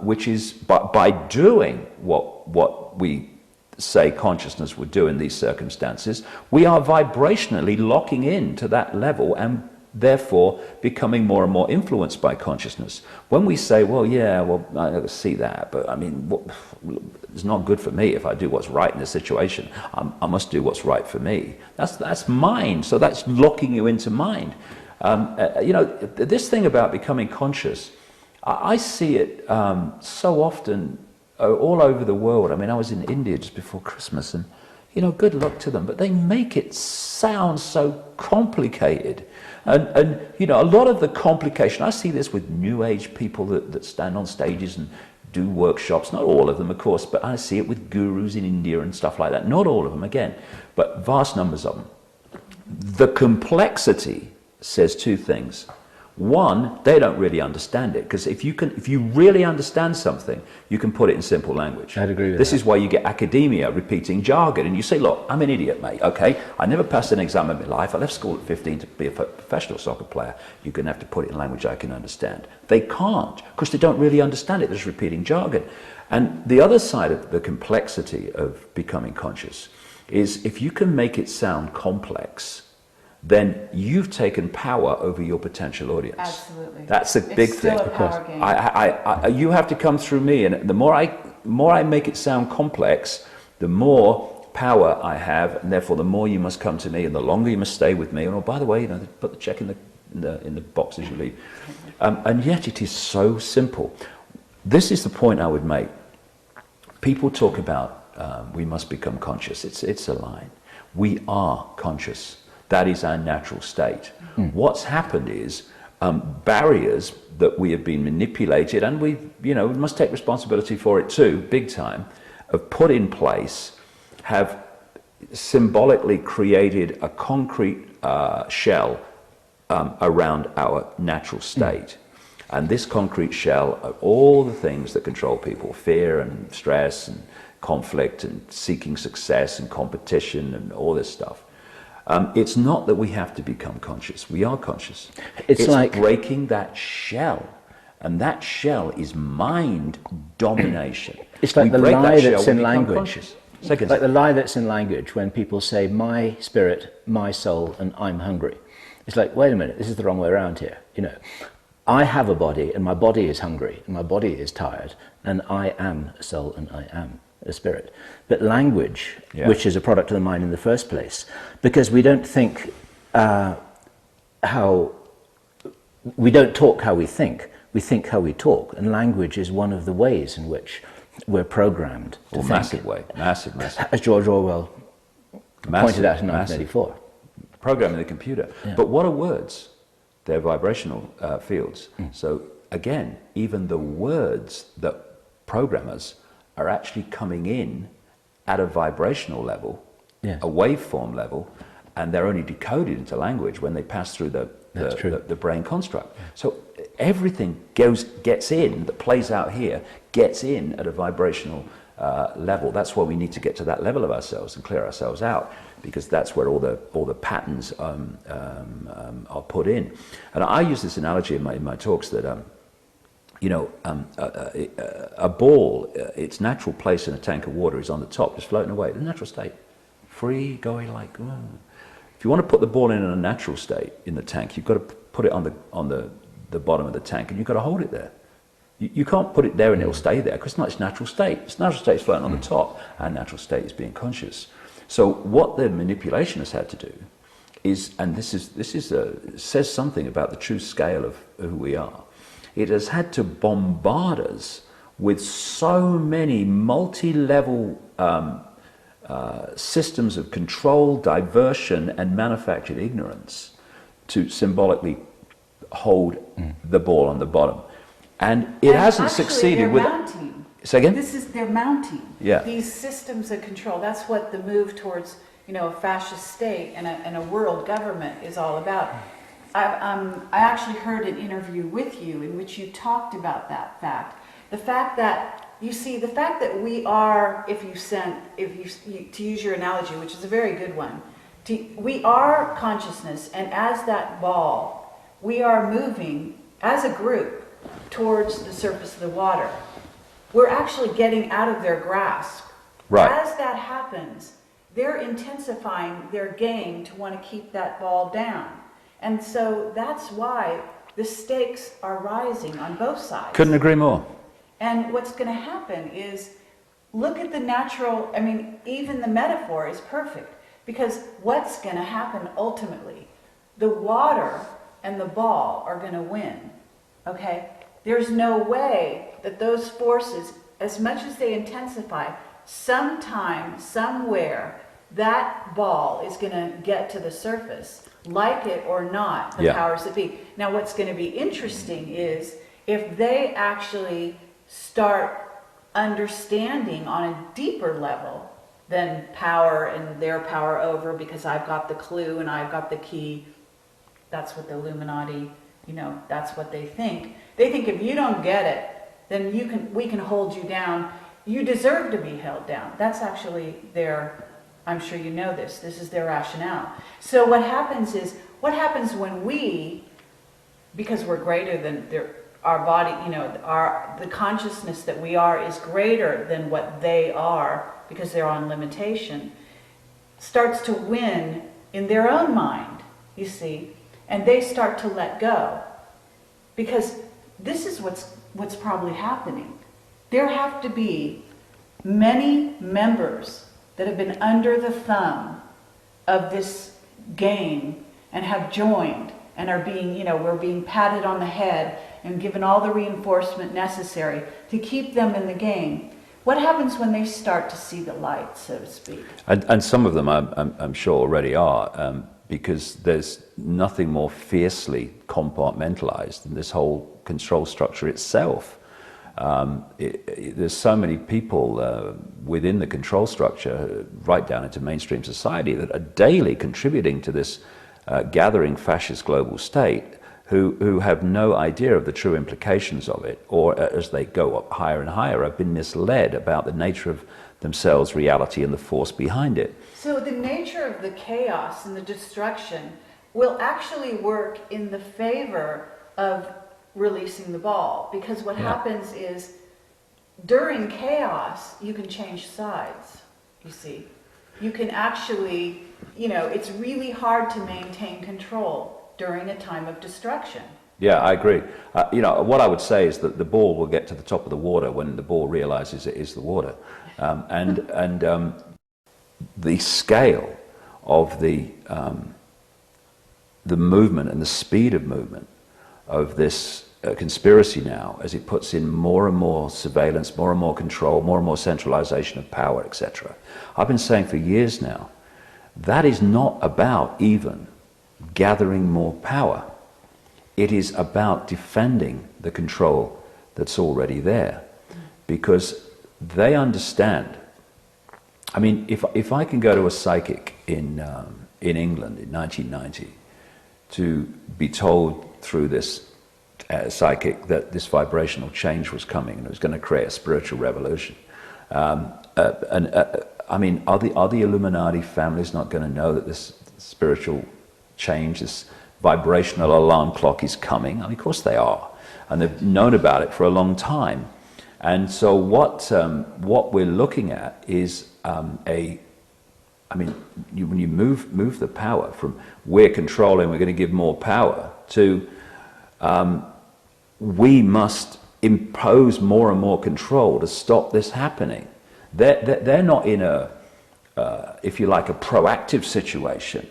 B: which is by doing what we say consciousness would do in these circumstances, we are vibrationally locking in to that level and therefore becoming more and more influenced by consciousness. When we say, well, yeah, well, I see that, but I mean, it's not good for me if I do what's right in this situation. I must do what's right for me. That's mind, so that's locking you into mind. You know, this thing about becoming conscious, I see it so often all over the world. I mean, I was in India just before Christmas, and, you know, good luck to them, but they make it sound so complicated. And you know, a lot of the complication, I see this with New Age people that stand on stages and do workshops, not all of them, of course, but I see it with gurus in India and stuff like that. Not all of them, again, but vast numbers of them. The complexity says two things. One, they don't really understand it, because if you really understand something, you can put it in simple language.
C: I'd agree with
B: This
C: that.
B: is why you get academia repeating jargon, and you say, look, I'm an idiot, mate, okay? I never passed an exam in my life. I left school at 15 to be a professional soccer player. You're going to have to put it in language I can understand. They can't, because they don't really understand it. They're just repeating jargon. And the other side of the complexity of becoming conscious is if you can make it sound complex, then you've taken power over your potential audience.
A: Absolutely.
B: That's a big
A: It's still
B: thing.
A: a power game.
B: You have to come through me, and the more I make it sound complex, the more power I have, and therefore the more you must come to me, and the longer you must stay with me. And oh, by the way, put the check in the box as you leave. And yet it is so simple. This is the point I would make. People talk about we must become conscious. It's a line. We are conscious. That is our natural state. What's happened is barriers that we have been manipulated, and we must take responsibility for it too, big time, have put in place, have symbolically created a concrete shell around our natural state. And this concrete shell are all the things that control people: fear and stress and conflict and seeking success and competition and all this stuff. It's not that we have to become conscious. We are conscious. It's like breaking that shell. And that shell is mind domination.
C: It's like the lie that's in language.
B: Like
C: the lie that's in language when people say, my spirit, my soul, and I'm hungry. It's like, wait a minute, this is the wrong way around here. I have a body, and my body is hungry, and my body is tired, and I am a soul, and I am a spirit. But language, which is a product of the mind in the first place, because we don't think we don't talk how we think how we talk, and language is one of the ways in which we're programmed to think.
B: Massive way, massive.
C: As George Orwell pointed out in 1984.
B: Programming the computer. Yeah. But what are words? They're vibrational fields. So again, even the words that program us are actually coming in at a vibrational level, a waveform level, and they're only decoded into language when they pass through the brain construct. So everything gets in, that plays out here, gets in at a vibrational level. That's why we need to get to that level of ourselves and clear ourselves out, because that's where all the patterns are put in. And I use this analogy in my talks that a ball, its natural place in a tank of water is on the top, just floating away. The natural state, free, going like. If you want to put the ball in a natural state in the tank, you've got to put it on the bottom of the tank, and you've got to hold it there. You can't put it there and it'll stay there, because it's not its natural state. Its natural state is floating on the top. Our natural state is being conscious. So what the manipulation has had to do is, and this says something about the true scale of who we are. It has had to bombard us with so many multi-level systems of control, diversion, and manufactured ignorance to symbolically hold the ball on the bottom. And it hasn't succeeded with...
A: Mounting.
B: Say again?
A: They're mounting.
B: Yeah.
A: These systems of control. That's what the move towards, a fascist state and a world government is all about. I actually heard an interview with you in which you talked about that fact. The fact that we are, to use your analogy, which is a very good one, we are consciousness, and as that ball, we are moving as a group towards the surface of the water. We're actually getting out of their grasp.
B: Right.
A: As that happens, they're intensifying their game to want to keep that ball down. And so that's why the stakes are rising on both sides.
B: Couldn't agree more.
A: And what's going to happen is, look at the natural, even the metaphor is perfect, because what's going to happen ultimately? The water and the ball are going to win, okay? There's no way that those forces, as much as they intensify, sometime, somewhere, that ball is going to get to the surface, like it or not, the powers that be. Now, what's going to be interesting is if they actually start understanding on a deeper level than power and their power over, because I've got the clue and I've got the key. That's what the Illuminati, that's what they think. They think if you don't get it, then we can hold you down. You deserve to be held down. That's actually I'm sure you know this is their rationale. So what happens when we, because we're greater than our body, the consciousness that we are is greater than what they are, because they're on limitation, starts to win in their own mind, you see, and they start to let go. Because this is what's probably happening. There have to be many members that have been under the thumb of this game and have joined and are being, we're being patted on the head and given all the reinforcement necessary to keep them in the game. What happens when they start to see the light, so to speak?
B: And some of them, I'm sure, already are, because there's nothing more fiercely compartmentalized than this whole control structure itself. There's so many people within the control structure, right down into mainstream society, that are daily contributing to this gathering fascist global state, who have no idea of the true implications of it, or as they go up higher and higher, have been misled about the nature of themselves, reality, and the force behind it.
A: So the nature of the chaos and the destruction will actually work in the favor of releasing the ball, because what happens is during chaos you can change sides, you see. You can actually, it's really hard to maintain control during a time of destruction.
B: Yeah, I agree. What I would say is that the ball will get to the top of the water when the ball realizes it is the water. The scale of the movement and the speed of movement of this conspiracy now, as it puts in more and more surveillance, more and more control, more and more centralization of power, etc. I've been saying for years now, that is not about even gathering more power. It is about defending the control that's already there, because they understand. I mean, if I can go to a psychic in England in 1990 to be told through this psychic that this vibrational change was coming and it was going to create a spiritual revolution, I mean, are the Illuminati families not going to know that this spiritual change, this vibrational alarm clock is coming? I mean, of course they are, and they've known about it for a long time. And so what we're looking at is when you move the power from we're controlling, we're going to give more power, to we must impose more and more control to stop this happening. They're not in if you like, a proactive situation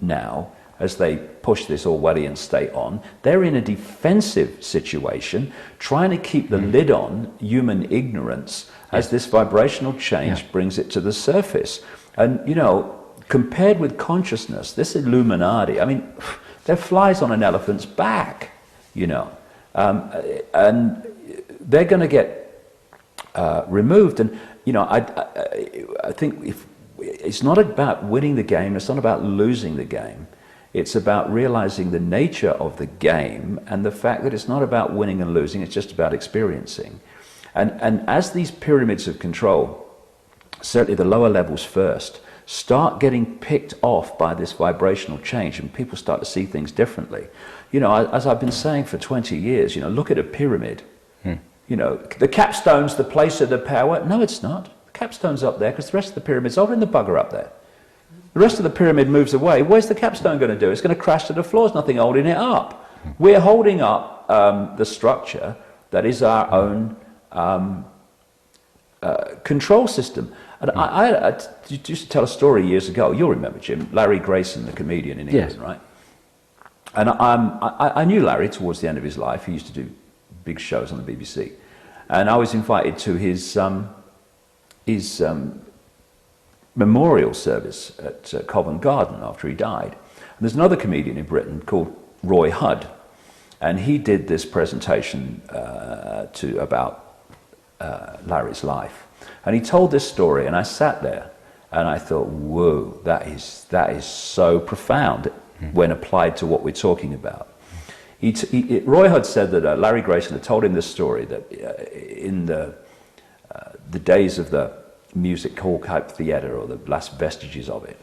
B: now, as they push this Orwellian state on. They're in a defensive situation, trying to keep the lid on human ignorance as this vibrational change brings it to the surface. And, compared with consciousness, this Illuminati, I mean, they're flies on an elephant's back, and they're going to get removed. And, I think it's not about winning the game, it's not about losing the game. It's about realizing the nature of the game and the fact that it's not about winning and losing, it's just about experiencing. And as these pyramids of control, certainly the lower levels first, start getting picked off by this vibrational change and people start to see things differently. As I've been saying for 20 years, look at a pyramid. The capstone's the place of the power. No, it's not. The capstone's up there because the rest of the pyramid's over in the bugger up there. The rest of the pyramid moves away. Where's the capstone going to do? It's going to crash to the floor. There's nothing holding it up. We're holding up the structure that is our own control system. And I used to tell a story years ago. You'll remember, Jim. Larry Grayson, the comedian in England, right? And I knew Larry towards the end of his life. He used to do big shows on the BBC. And I was invited to his memorial service at Covent Garden after he died. And there's another comedian in Britain called Roy Hudd, and he did this presentation about Larry's life. And he told this story, and I sat there and I thought, whoa, that is so profound. when applied to what we're talking about. Roy had said that Larry Grayson had told him this story, that in the days of the music hall type theatre, or the last vestiges of it,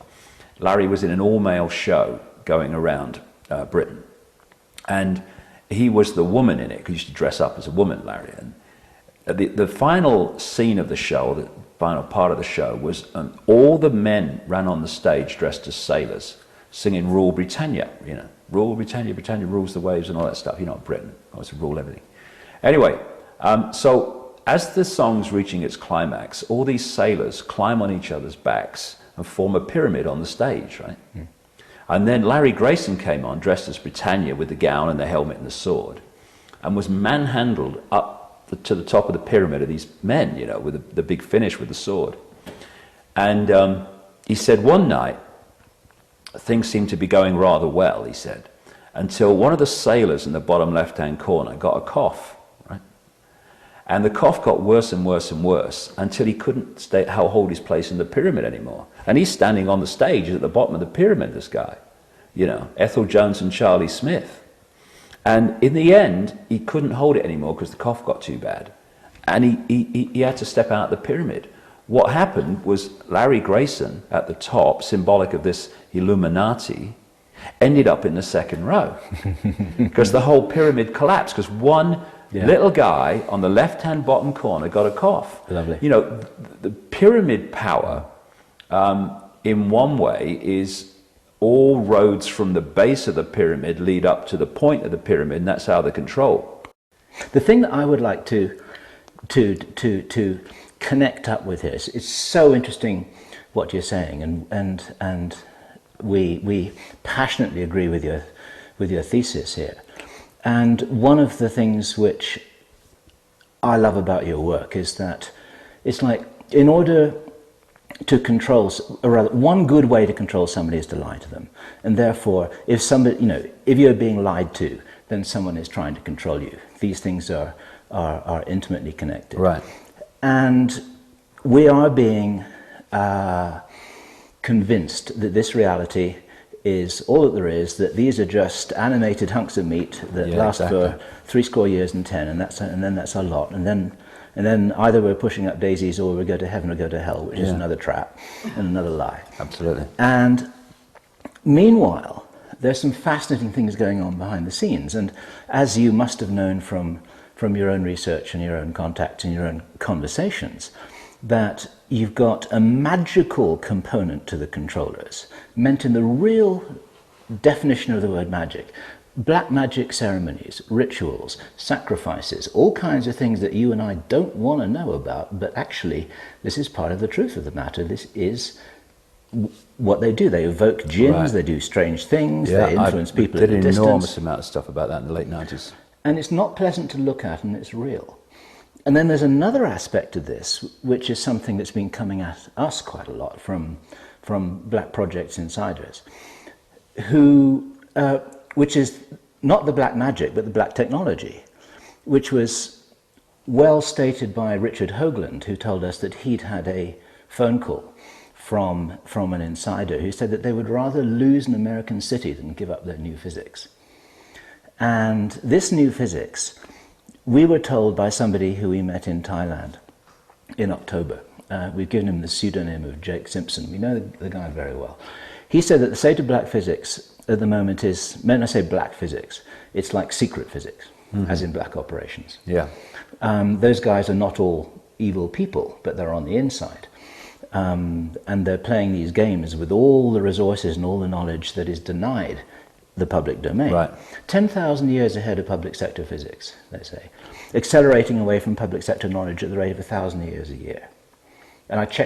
B: Larry was in an all-male show going around Britain, and he was the woman in it, because he used to dress up as a woman, Larry. And the final scene of the show, the final part of the show, was all the men ran on the stage dressed as sailors, singing Rule Britannia, you know, Rule Britannia, Britannia rules the waves and all that stuff. You know, Britain, always rule everything. Anyway, so as the song's reaching its climax, all these sailors climb on each other's backs and form a pyramid on the stage, right? Mm. And then Larry Grayson came on, dressed as Britannia, with the gown and the helmet and the sword, and was manhandled up to the top of the pyramid of these men, you know, with the big finish with the sword. And he said one night, things seemed to be going rather well, he said, until one of the sailors in the bottom left-hand corner got a cough, right? And the cough got worse and worse and worse until he couldn't hold his place in the pyramid anymore. And he's standing on the stage at the bottom of the pyramid, this guy, you know, Ethel Jones and Charlie Smith. And in the end, he couldn't hold it anymore because the cough got too bad. And he had to step out of the pyramid. What happened was Larry Grayson, at the top, symbolic of this Illuminati, ended up in the second row. Because the whole pyramid collapsed, because one little guy on the left-hand bottom corner got a cough.
C: Lovely.
B: You know, the pyramid power, in one way, is all roads from the base of the pyramid lead up to the point of the pyramid, and that's how they control.
C: The thing that I would like to connect up with here, it's so interesting what you're saying, and we passionately agree with your thesis here. And one of the things which I love about your work is that it's like, in order to control, or rather, one good way to control somebody is to lie to them. And therefore, if somebody, you know, if you're being lied to, then someone is trying to control you. These things are intimately connected.
B: Right.
C: And we are being convinced that this reality is all that there is, that these are just animated hunks of meat that last for 70 years and 10, and then that's a lot. And then either we're pushing up daisies, or we go to heaven or go to hell, which is another trap and another lie.
B: Absolutely.
C: And meanwhile, there's some fascinating things going on behind the scenes. And as you must have known from your own research and your own contacts and your own conversations, that you've got a magical component to the controllers, meant in the real definition of the word magic. Black magic ceremonies, rituals, sacrifices, all kinds of things that you and I don't want to know about, but actually this is part of the truth of the matter. This is what they do. They evoke jinns, they do strange things, they influence people at a distance.
B: I did an enormous amount of stuff about that in the late 90s.
C: And it's not pleasant to look at, and it's real. And then there's another aspect of this, which is something that's been coming at us quite a lot from Black Project's insiders, which is not the black magic, but the black technology, which was well stated by Richard Hoagland, who told us that he'd had a phone call from an insider who said that they would rather lose an American city than give up their new physics. And this new physics, we were told by somebody who we met in Thailand in October. We've given him the pseudonym of Jake Simpson. We know the guy very well. He said that the state of black physics at the moment is, when I say black physics, it's like secret physics, as in black operations.
B: Yeah.
C: Those guys are not all evil people, but they're on the inside. And they're playing these games with all the resources and all the knowledge that is denied the public domain.
B: Right.
C: 10,000 years ahead of public sector physics, let's say, accelerating away from public sector knowledge at the rate of 1,000 years a year. And I checked